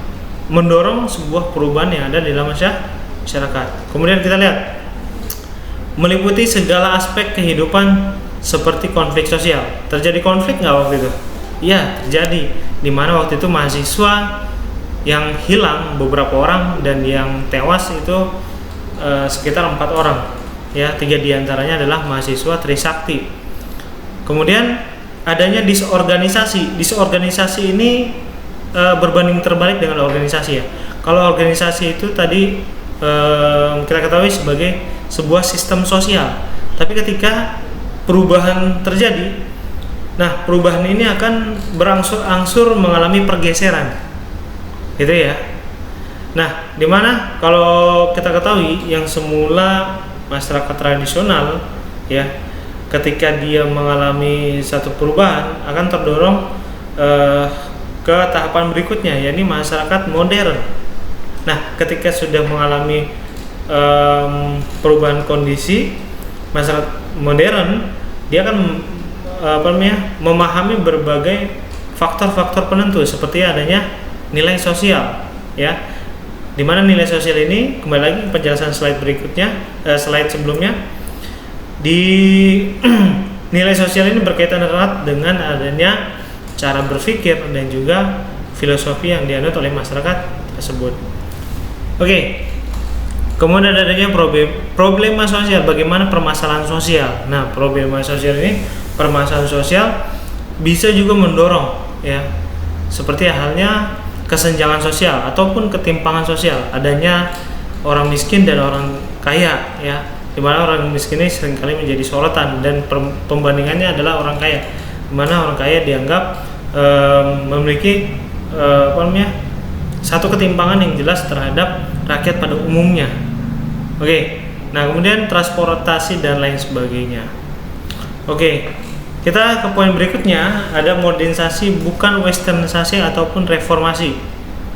[SPEAKER 1] Mendorong sebuah perubahan yang ada di dalam masyarakat. Kemudian kita lihat meliputi segala aspek kehidupan seperti konflik sosial. Terjadi konflik nggak waktu itu? Iya, terjadi. Di mana waktu itu mahasiswa yang hilang beberapa orang dan yang tewas itu sekitar 4 orang. Ya, 3 diantaranya adalah mahasiswa Trisakti. Kemudian adanya disorganisasi. Disorganisasi ini berbanding terbalik dengan organisasi ya. Kalau organisasi itu tadi kita ketahui sebagai sebuah sistem sosial. Tapi ketika perubahan terjadi, nah, perubahan ini akan berangsur-angsur mengalami pergeseran, gitu ya. Nah, dimana kalau kita ketahui yang semula masyarakat tradisional, ya, ketika dia mengalami satu perubahan akan terdorong ke tahapan berikutnya, yakni masyarakat modern. Nah, ketika sudah mengalami perubahan kondisi masyarakat modern, dia akan memahami berbagai faktor-faktor penentu seperti adanya nilai sosial, ya. Dimana nilai sosial ini, kembali lagi penjelasan slide berikutnya, slide sebelumnya, di nilai sosial ini berkaitan erat dengan adanya cara berpikir dan juga filosofi yang dianut oleh masyarakat tersebut. Oke. Kemudian adanya problema sosial, bagaimana permasalahan sosial. Nah, problema sosial ini, permasalahan sosial bisa juga mendorong, ya, seperti halnya kesenjangan sosial ataupun ketimpangan sosial, adanya orang miskin dan orang kaya, ya, di mana orang miskin ini seringkali menjadi sorotan dan pembandingannya adalah orang kaya, di mana orang kaya dianggap memiliki satu ketimpangan yang jelas terhadap rakyat pada umumnya. Oke, nah kemudian transportasi dan lain sebagainya. Oke, kita ke poin berikutnya, ada modernisasi bukan westernisasi ataupun reformasi.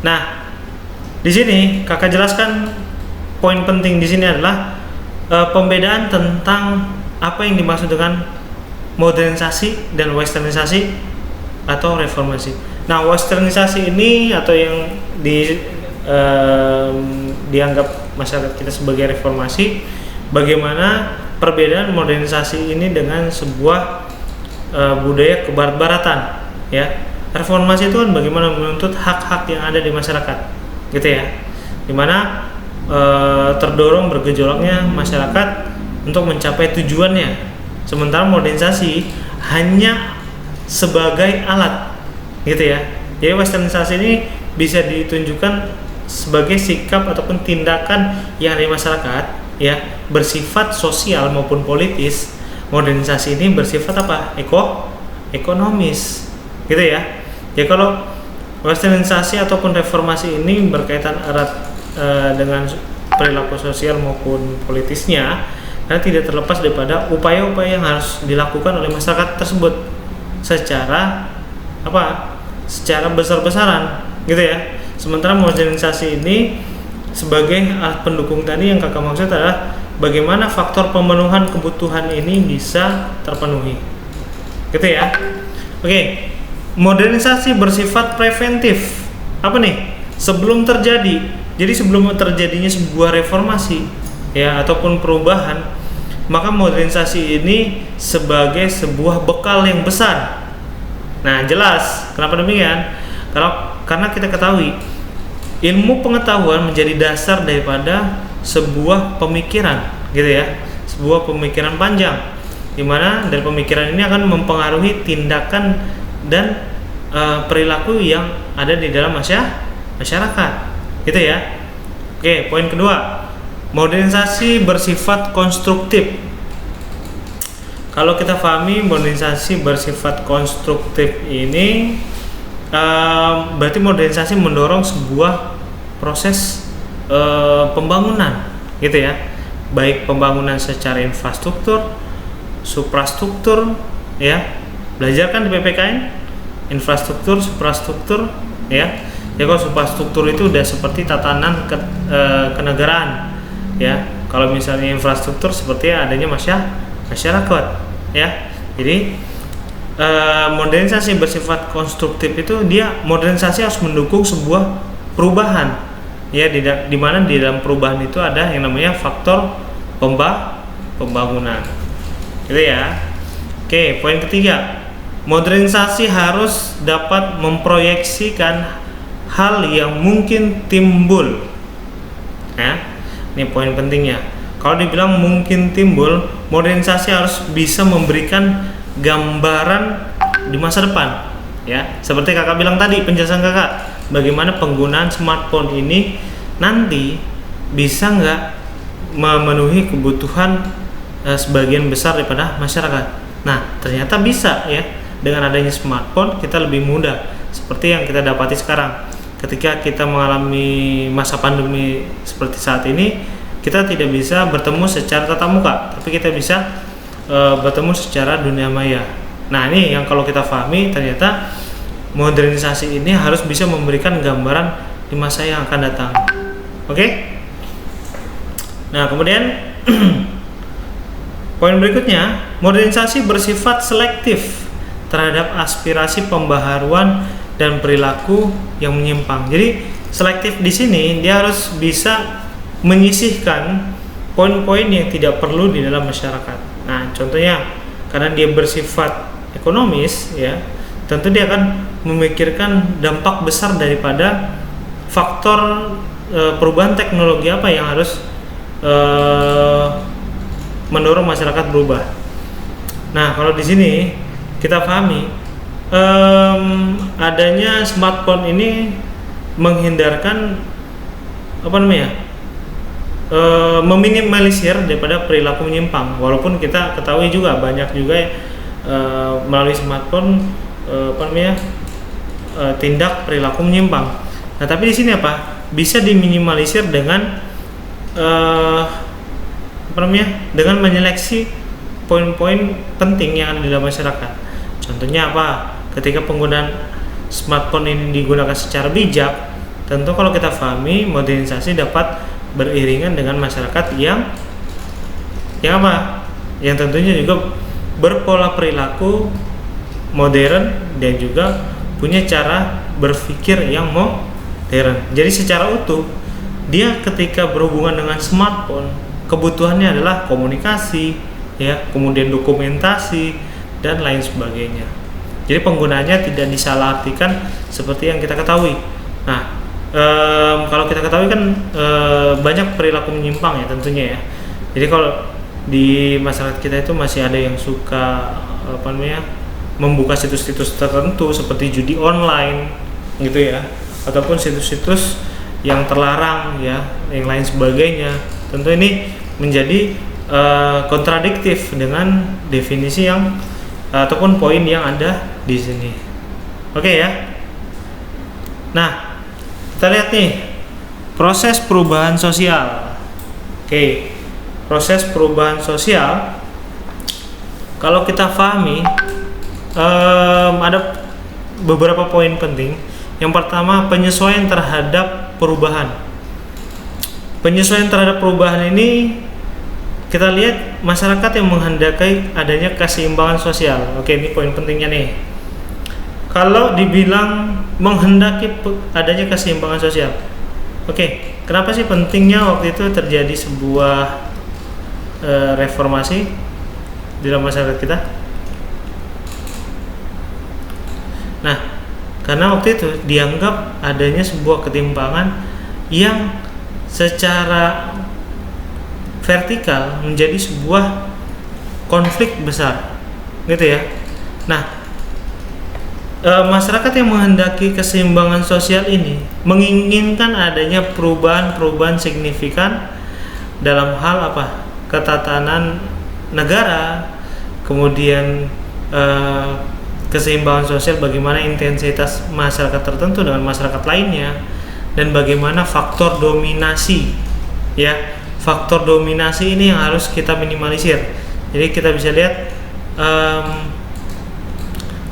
[SPEAKER 1] Nah, di sini kakak jelaskan poin penting di sini adalah pembedaan tentang apa yang dimaksud dengan modernisasi dan westernisasi atau reformasi. Nah, westernisasi ini atau yang dianggap masyarakat kita sebagai reformasi, bagaimana perbedaan modernisasi ini dengan sebuah budaya kebarbaratan, ya. Reformasi itu kan bagaimana menuntut hak-hak yang ada di masyarakat, gitu ya, dimana terdorong bergejolaknya masyarakat untuk mencapai tujuannya, sementara modernisasi hanya sebagai alat, gitu ya. Jadi westernisasi ini bisa ditunjukkan sebagai sikap ataupun tindakan yang dari masyarakat, ya, bersifat sosial maupun politis. Modernisasi ini bersifat apa? Ekonomis, gitu ya. Ya, kalau westernisasi ataupun reformasi ini berkaitan erat dengan perilaku sosial maupun politisnya, karena tidak terlepas daripada upaya-upaya yang harus dilakukan oleh masyarakat tersebut secara besar-besaran, gitu ya. Sementara modernisasi ini sebagai alat pendukung tadi yang kakak maksud adalah bagaimana faktor pemenuhan kebutuhan ini bisa terpenuhi, gitu ya. Oke, modernisasi bersifat preventif. Apa nih? Sebelum terjadi. Jadi sebelum terjadinya sebuah reformasi, ya, ataupun perubahan, maka modernisasi ini sebagai sebuah bekal yang besar. Nah, jelas kenapa demikian? Karena kita ketahui ilmu pengetahuan menjadi dasar daripada sebuah pemikiran, gitu ya, sebuah pemikiran panjang, dimana dari pemikiran ini akan mempengaruhi tindakan dan perilaku yang ada di dalam masyarakat, gitu ya. Oke, poin kedua, modernisasi bersifat konstruktif. Kalau kita pahami modernisasi bersifat konstruktif ini, berarti modernisasi mendorong sebuah proses pembangunan, gitu ya, baik pembangunan secara infrastruktur, suprastruktur, ya. Belajar kan di PPKN infrastruktur, suprastruktur, ya. Ya, kalau suprastruktur itu udah seperti tatanan kenegaraan, ya. Kalau misalnya infrastruktur seperti adanya masyarakat, ya. Jadi modernisasi bersifat konstruktif itu dia modernisasi harus mendukung sebuah perubahan, ya, di mana di dalam perubahan itu ada yang namanya faktor pembangunan, gitu ya. Oke, poin ketiga, modernisasi harus dapat memproyeksikan hal yang mungkin timbul, ya. Ini poin pentingnya. Kalau dibilang mungkin timbul, modernisasi harus bisa memberikan gambaran di masa depan, ya. Seperti kakak bilang tadi, penjelasan kakak, bagaimana penggunaan smartphone ini nanti bisa nggak memenuhi kebutuhan sebagian besar daripada masyarakat. Nah, ternyata bisa, ya. Dengan adanya smartphone kita lebih mudah, seperti yang kita dapati sekarang. Ketika kita mengalami masa pandemi seperti saat ini, kita tidak bisa bertemu secara tatap muka, tapi kita bisa bertemu secara dunia maya. Nah, ini yang kalau kita pahami, ternyata modernisasi ini harus bisa memberikan gambaran di masa yang akan datang. Oke? Nah, kemudian poin berikutnya, modernisasi bersifat selektif terhadap aspirasi pembaharuan dan perilaku yang menyimpang. Jadi selektif di sini dia harus bisa menyisihkan poin-poin yang tidak perlu di dalam masyarakat. Nah, contohnya karena dia bersifat ekonomis, ya, tentu dia akan memikirkan dampak besar daripada faktor perubahan teknologi apa yang harus mendorong masyarakat berubah. Nah, kalau di sini kita pahami adanya smartphone ini menghindarkan meminimalisir daripada perilaku menyimpang. Walaupun kita ketahui juga banyak juga melalui smartphone tindak perilaku menyimpang. Nah, tapi di sini bisa diminimalisir dengan dengan menyeleksi poin-poin penting yang ada di dalam masyarakat. Contohnya ketika penggunaan smartphone ini digunakan secara bijak, tentu kalau kita pahami modernisasi dapat beriringan dengan masyarakat yang tentunya juga berpola perilaku modern dan juga punya cara berpikir yang modern. Jadi secara utuh dia ketika berhubungan dengan smartphone, kebutuhannya adalah komunikasi, ya, kemudian dokumentasi dan lain sebagainya. Jadi penggunaannya tidak disalahartikan seperti yang kita ketahui. Nah, kalau kita ketahui kan banyak perilaku menyimpang ya tentunya ya. Jadi kalau di masyarakat kita itu masih ada yang suka membuka situs-situs tertentu seperti judi online gitu ya, ataupun situs-situs yang terlarang ya, yang lain sebagainya. Tentu ini menjadi kontradiktif dengan definisi yang ataupun poin yang ada di sini. Oke ya. Nah, kita lihat nih proses perubahan sosial. Oke, proses perubahan sosial kalau kita pahami ada beberapa poin penting. Yang pertama, penyesuaian terhadap perubahan. Penyesuaian terhadap perubahan ini kita lihat masyarakat yang menghendaki adanya keseimbangan sosial. Oke, ini poin pentingnya nih. Kalau dibilang menghendaki adanya keseimbangan sosial, oke, kenapa sih pentingnya waktu itu terjadi sebuah reformasi di dalam masyarakat kita? Nah, karena waktu itu dianggap adanya sebuah ketimpangan yang secara vertikal menjadi sebuah konflik besar, gitu ya. Nah, masyarakat yang menghendaki keseimbangan sosial ini menginginkan adanya perubahan-perubahan signifikan dalam hal ketatanan negara, kemudian keseimbangan sosial, bagaimana intensitas masyarakat tertentu dengan masyarakat lainnya, dan bagaimana faktor dominasi ya, faktor dominasi ini yang harus kita minimalisir. Jadi kita bisa lihat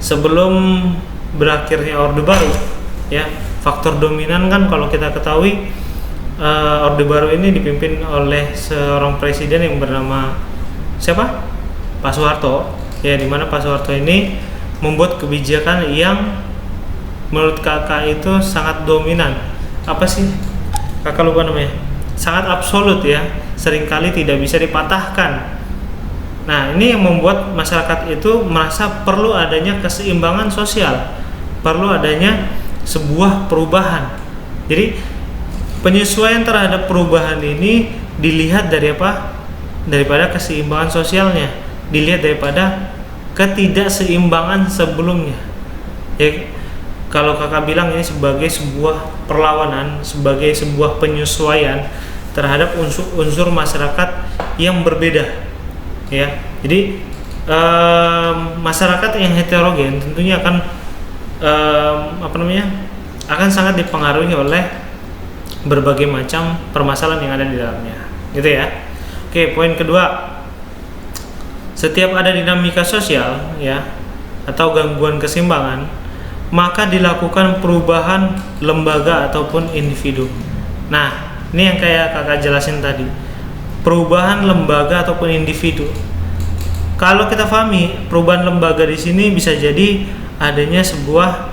[SPEAKER 1] sebelum berakhirnya Orde Baru ya, faktor dominan kan kalau kita ketahui Orde Baru ini dipimpin oleh seorang presiden yang bernama siapa? Pak Soeharto ya, dimana Pak Soeharto ini membuat kebijakan yang menurut kakak itu sangat dominan. Apa sih? Kakak lupa namanya. Sangat absolut ya, seringkali tidak bisa dipatahkan. Nah, ini yang membuat masyarakat itu merasa perlu adanya keseimbangan sosial, perlu adanya sebuah perubahan. Jadi penyesuaian terhadap perubahan ini dilihat dari daripada keseimbangan sosialnya, dilihat daripada ketidakseimbangan sebelumnya. Ya, kalau kakak bilang ini sebagai sebuah perlawanan, sebagai sebuah penyesuaian terhadap unsur masyarakat yang berbeda. Ya, jadi masyarakat yang heterogen tentunya akan akan sangat dipengaruhi oleh berbagai macam permasalahan yang ada di dalamnya, gitu ya. Oke, poin kedua, setiap ada dinamika sosial ya atau gangguan keseimbangan, maka dilakukan perubahan lembaga ataupun individu. Nah, ini yang kayak kakak jelasin tadi, perubahan lembaga ataupun individu. Kalau kita pahami perubahan lembaga di sini bisa jadi adanya sebuah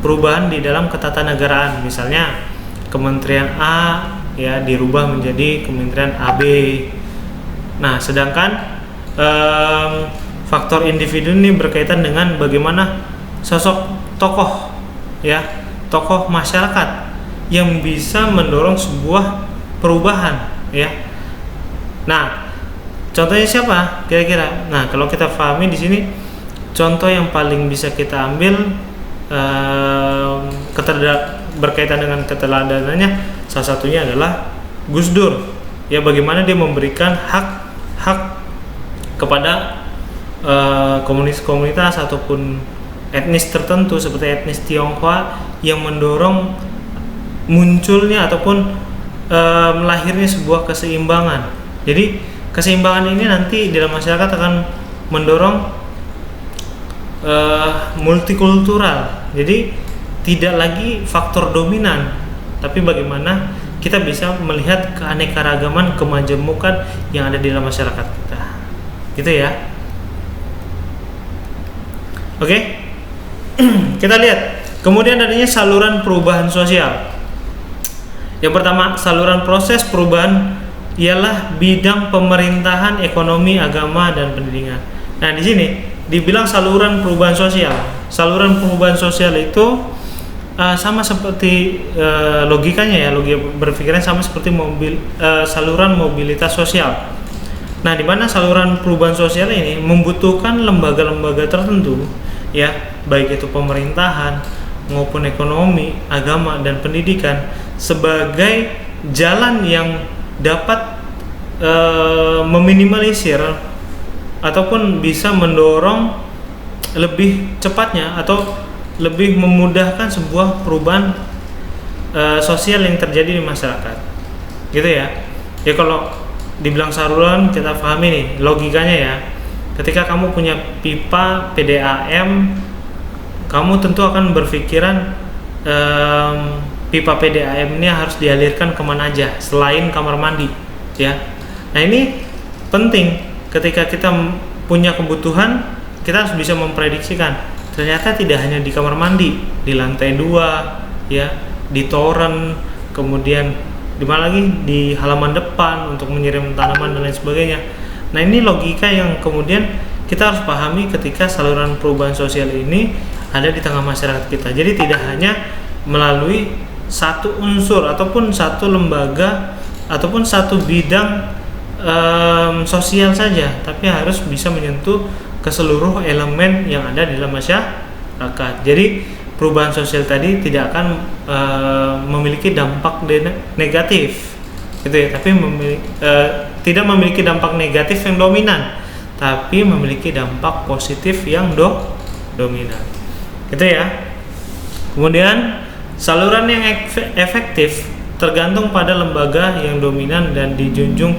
[SPEAKER 1] perubahan di dalam ketatanegaraan, misalnya Kementerian A ya dirubah menjadi Kementerian AB. Nah, sedangkan faktor individu ini berkaitan dengan bagaimana sosok tokoh ya, tokoh masyarakat yang bisa mendorong sebuah perubahan ya. Nah, contohnya siapa kira-kira? Nah, kalau kita pahami di sini contoh yang paling bisa kita ambil berkaitan dengan keteladanannya, salah satunya adalah Gus Dur ya, bagaimana dia memberikan hak kepada komunitas ataupun etnis tertentu seperti etnis Tionghoa yang mendorong munculnya ataupun lahirnya sebuah keseimbangan. Jadi keseimbangan ini nanti dalam masyarakat akan mendorong multikultural. Jadi tidak lagi faktor dominan, tapi bagaimana kita bisa melihat keanekaragaman, kemajemukan yang ada di dalam masyarakat kita. Gitu ya. Oke. Kita lihat. Kemudian adanya saluran perubahan sosial. Yang pertama, saluran proses perubahan ialah bidang pemerintahan, ekonomi, agama, dan pendidikan. Nah, di sini dibilang saluran perubahan sosial. Saluran perubahan sosial itu sama seperti logikanya ya, logika berpikirnya sama seperti saluran mobilitas sosial. Nah, di mana saluran perubahan sosial ini membutuhkan lembaga-lembaga tertentu ya, baik itu pemerintahan maupun ekonomi, agama, dan pendidikan sebagai jalan yang dapat meminimalisir ataupun bisa mendorong lebih cepatnya atau lebih memudahkan sebuah perubahan sosial yang terjadi di masyarakat, gitu ya. Ya kalau dibilang saluran, kita pahami nih logikanya ya. Ketika kamu punya pipa PDAM, kamu tentu akan berpikiran pipa PDAM ini harus dialirkan kemana aja selain kamar mandi, ya. Nah, ini penting ketika kita punya kebutuhan, kita harus bisa memprediksikan. Ternyata tidak hanya di kamar mandi, di lantai 2, ya, di toren, kemudian di mana lagi, di halaman depan untuk menyiram tanaman dan lain sebagainya. Nah, ini logika yang kemudian kita harus pahami ketika saluran perubahan sosial ini ada di tengah masyarakat kita. Jadi tidak hanya melalui satu unsur ataupun satu lembaga ataupun satu bidang sosial saja, tapi harus bisa menyentuh ke seluruh elemen yang ada di dalam masyarakat. Jadi perubahan sosial tadi tidak akan memiliki dampak negatif, gitu ya. Tapi tidak memiliki dampak negatif yang dominan, tapi memiliki dampak positif yang dominan, gitu ya. Kemudian saluran yang efektif tergantung pada lembaga yang dominan dan dijunjung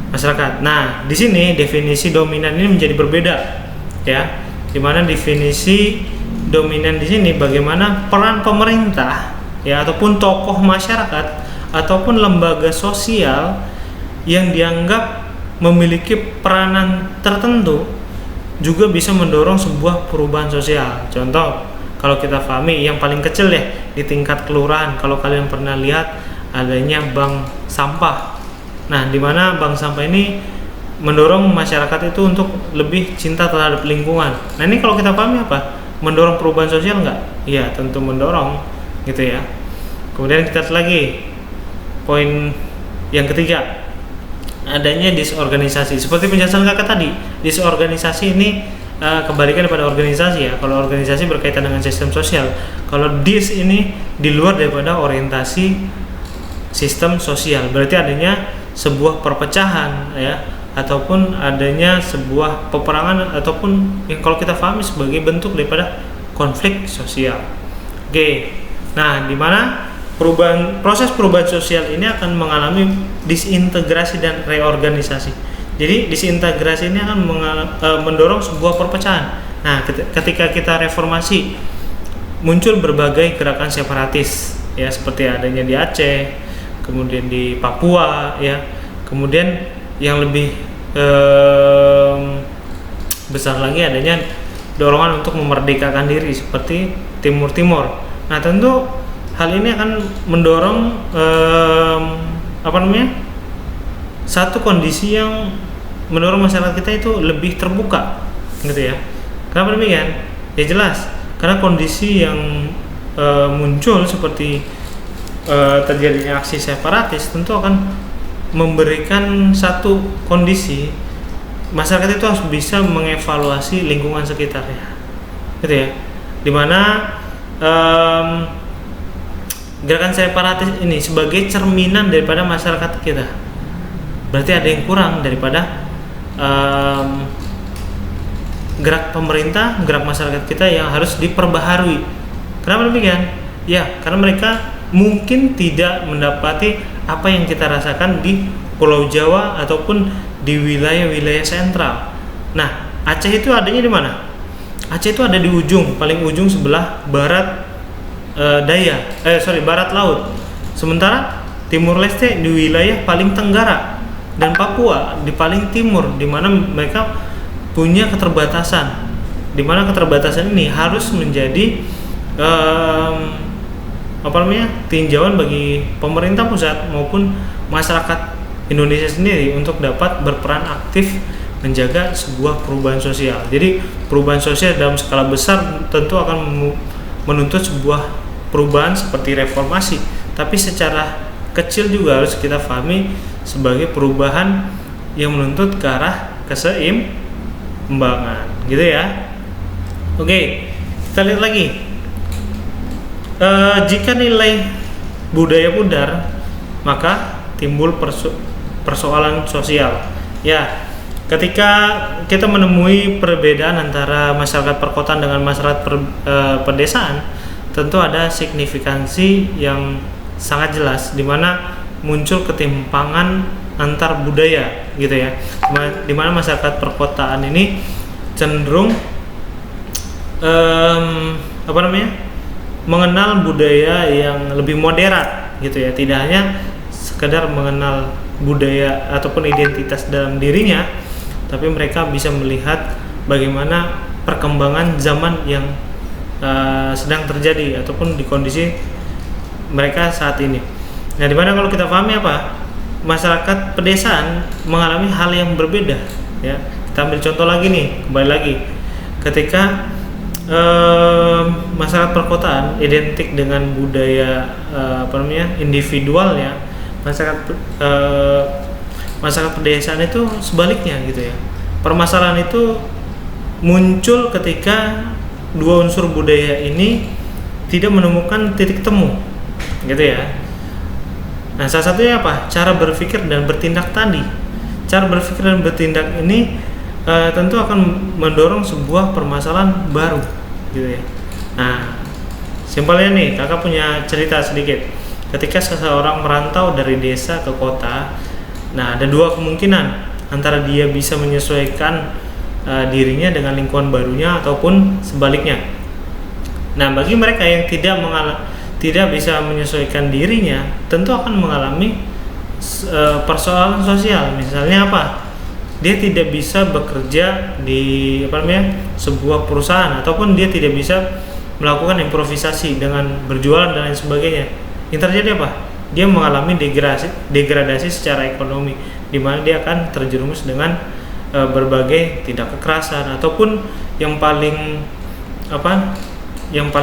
[SPEAKER 1] masyarakat. Nah, di sini definisi dominan ini menjadi berbeda, ya. Dimana definisi dominan di sini bagaimana peran pemerintah, ya, ataupun tokoh masyarakat ataupun lembaga sosial yang dianggap memiliki peranan tertentu juga bisa mendorong sebuah perubahan sosial. Contoh, kalau kita pahami yang paling kecil ya di tingkat kelurahan, kalau kalian pernah lihat adanya bank sampah. Nah, di mana bank sampah ini mendorong masyarakat itu untuk lebih cinta terhadap lingkungan. Nah, ini kalau kita pahami apa? Mendorong perubahan sosial enggak? Iya, tentu mendorong, gitu ya. Kemudian kita lihat lagi poin yang ketiga, adanya disorganisasi. Seperti penjelasan kakak tadi, disorganisasi ini kembalikan pada organisasi ya. Kalau organisasi berkaitan dengan sistem sosial, kalau dis ini di luar daripada orientasi sistem sosial, berarti adanya sebuah perpecahan ya, ataupun adanya sebuah peperangan ataupun yang kalau kita pahami sebagai bentuk daripada konflik sosial. Oke. Nah, di mana proses perubahan sosial ini akan mengalami disintegrasi dan reorganisasi. Jadi disintegrasi ini akan mendorong sebuah perpecahan. Nah, ketika kita reformasi, muncul berbagai gerakan separatis, ya seperti adanya di Aceh, kemudian di Papua, ya, kemudian yang lebih besar lagi adanya dorongan untuk memerdekakan diri seperti Timur Timur. Nah, tentu hal ini akan mendorong satu kondisi yang mendorong masyarakat kita itu lebih terbuka, gitu ya. Kenapa demikian? Ya jelas, karena kondisi yang muncul seperti terjadinya aksi separatis tentu akan memberikan satu kondisi masyarakat itu harus bisa mengevaluasi lingkungan sekitarnya, gitu ya. Dimana gerakan separatis ini sebagai cerminan daripada masyarakat kita. Berarti ada yang kurang daripada gerak pemerintah, gerak masyarakat kita yang harus diperbaharui. Kenapa demikian? Ya, karena mereka mungkin tidak mendapati apa yang kita rasakan di Pulau Jawa ataupun di wilayah-wilayah sentral. Nah, Aceh itu adanya di mana? Aceh itu ada di paling ujung sebelah barat barat laut. Sementara Timur Leste di wilayah paling tenggara dan Papua di paling timur, di mana mereka punya keterbatasan. Di mana keterbatasan ini harus menjadi tinjauan bagi pemerintah pusat maupun masyarakat Indonesia sendiri untuk dapat berperan aktif menjaga sebuah perubahan sosial. Jadi perubahan sosial dalam skala besar tentu akan menuntut sebuah perubahan seperti reformasi, tapi secara kecil juga harus kita pahami sebagai perubahan yang menuntut ke arah keseimbangan, gitu ya. Oke, kita lihat lagi. Jika nilai budaya pudar, maka timbul persoalan sosial. Ya, ketika kita menemui perbedaan antara masyarakat perkotaan dengan masyarakat pedesaan, tentu ada signifikansi yang sangat jelas di mana muncul ketimpangan antar budaya, gitu ya. Di mana masyarakat perkotaan ini cenderung mengenal budaya yang lebih moderat, gitu ya. Tidak hanya sekedar mengenal budaya ataupun identitas dalam dirinya, tapi mereka bisa melihat bagaimana perkembangan zaman yang sedang terjadi ataupun di kondisi mereka saat ini. Nah, dimana kalau kita pahami masyarakat pedesaan mengalami hal yang berbeda, ya. Kita ambil contoh lagi nih, kembali lagi ketika masyarakat perkotaan identik dengan budaya individualnya, masyarakat pedesaan itu sebaliknya, gitu ya. Permasalahan itu muncul ketika dua unsur budaya ini tidak menemukan titik temu, gitu ya. Nah, salah satunya cara berpikir dan bertindak tadi. Cara berpikir dan bertindak ini tentu akan mendorong sebuah permasalahan baru, gitu ya. Nah, simpelnya nih, kakak punya cerita sedikit. Ketika seseorang merantau dari desa ke kota, nah ada dua kemungkinan, antara dia bisa menyesuaikan dirinya dengan lingkungan barunya ataupun sebaliknya. Nah, bagi mereka yang tidak bisa menyesuaikan dirinya, tentu akan mengalami persoalan sosial. Misalnya dia tidak bisa bekerja di sebuah perusahaan, ataupun dia tidak bisa melakukan improvisasi dengan berjualan dan lain sebagainya. Yang terjadi dia mengalami degradasi secara ekonomi, di mana dia akan terjerumus dengan berbagai tindak kekerasan, ataupun yang paling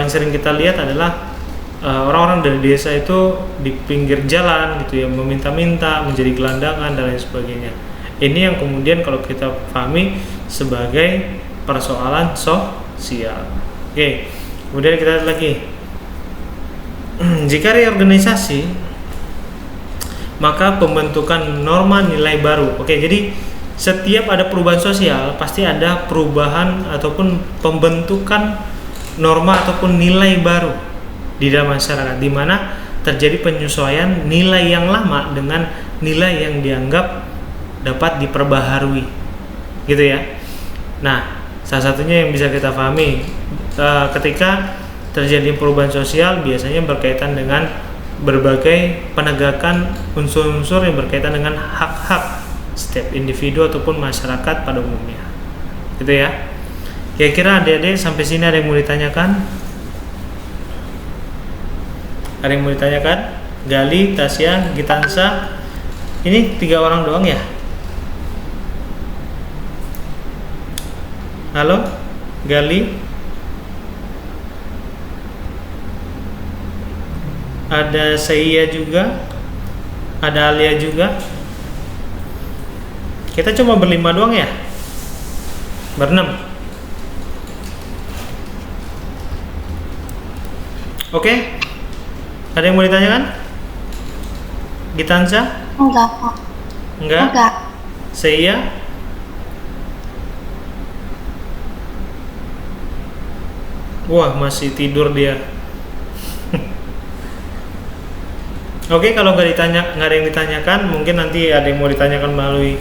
[SPEAKER 1] sering kita lihat adalah orang-orang dari desa itu di pinggir jalan, gitu ya, meminta-minta, menjadi gelandangan dan lain sebagainya. Ini yang kemudian kalau kita pahami sebagai persoalan sosial. Oke, kemudian kita lihat lagi. Jika reorganisasi, maka pembentukan norma nilai baru. Oke, jadi setiap ada perubahan sosial pasti ada perubahan ataupun pembentukan norma ataupun nilai baru di dalam masyarakat, di mana terjadi penyesuaian nilai yang lama dengan nilai yang dianggap dapat diperbaharui, gitu ya. Nah, salah satunya yang bisa kita pahami ketika terjadi perubahan sosial biasanya berkaitan dengan berbagai penegakan unsur-unsur yang berkaitan dengan hak-hak setiap individu ataupun masyarakat pada umumnya, gitu ya. Kira-kira adik-adik sampai sini ada yang mau ditanyakan? Ada yang mau ditanyakan? Gali, Tasya, Gitansa, ini 3 orang doang ya? Halo, Gali? Ada Seiya juga? Ada Alia juga? Kita cuma berlima doang ya? Berenam? Oke? Ada yang mau ditanyakan? Gitansa?
[SPEAKER 2] Enggak kok.
[SPEAKER 1] Enggak? Seiya? Wah, masih tidur dia. Oke, kalau nggak ada yang ditanyakan, mungkin nanti ada yang mau ditanyakan melalui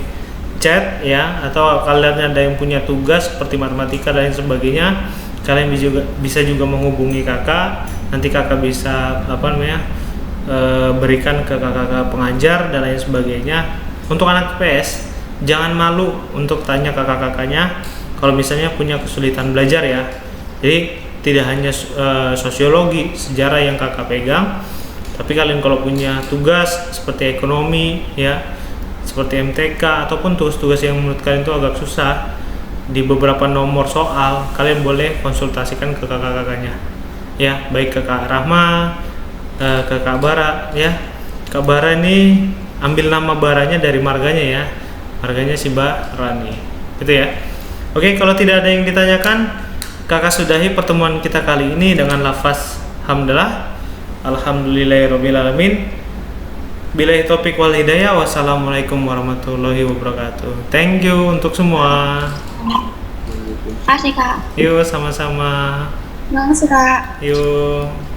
[SPEAKER 1] chat ya, atau kalian ada yang punya tugas seperti matematika dan lain sebagainya, kalian bisa juga menghubungi kakak. Nanti kakak bisa berikan ke kakak pengajar dan lain sebagainya. Untuk anak IPS, jangan malu untuk tanya kakak-kakaknya kalau misalnya punya kesulitan belajar ya. Jadi tidak hanya sosiologi, sejarah yang kakak pegang, tapi kalian kalau punya tugas seperti ekonomi ya, seperti MTK ataupun tugas-tugas yang menurut kalian itu agak susah di beberapa nomor soal, kalian boleh konsultasikan ke kakak-kakaknya ya, baik ke Kak Rahma, ke Kak Bara ya. Kak Bara ini ambil nama Baranya dari marganya ya, marganya si Barani gitu ya. Oke, kalau tidak ada yang ditanyakan, kakak sudahi pertemuan kita kali ini dengan lafaz hamdalah. Alhamdulillahirrabbilalamin. Billahi taufiq wal hidayah. Wassalamualaikum warahmatullahi wabarakatuh. Thank you untuk semua.
[SPEAKER 2] Makasih Kak.
[SPEAKER 1] Yuk, sama-sama.
[SPEAKER 2] Makasih Kak.
[SPEAKER 1] Yuk.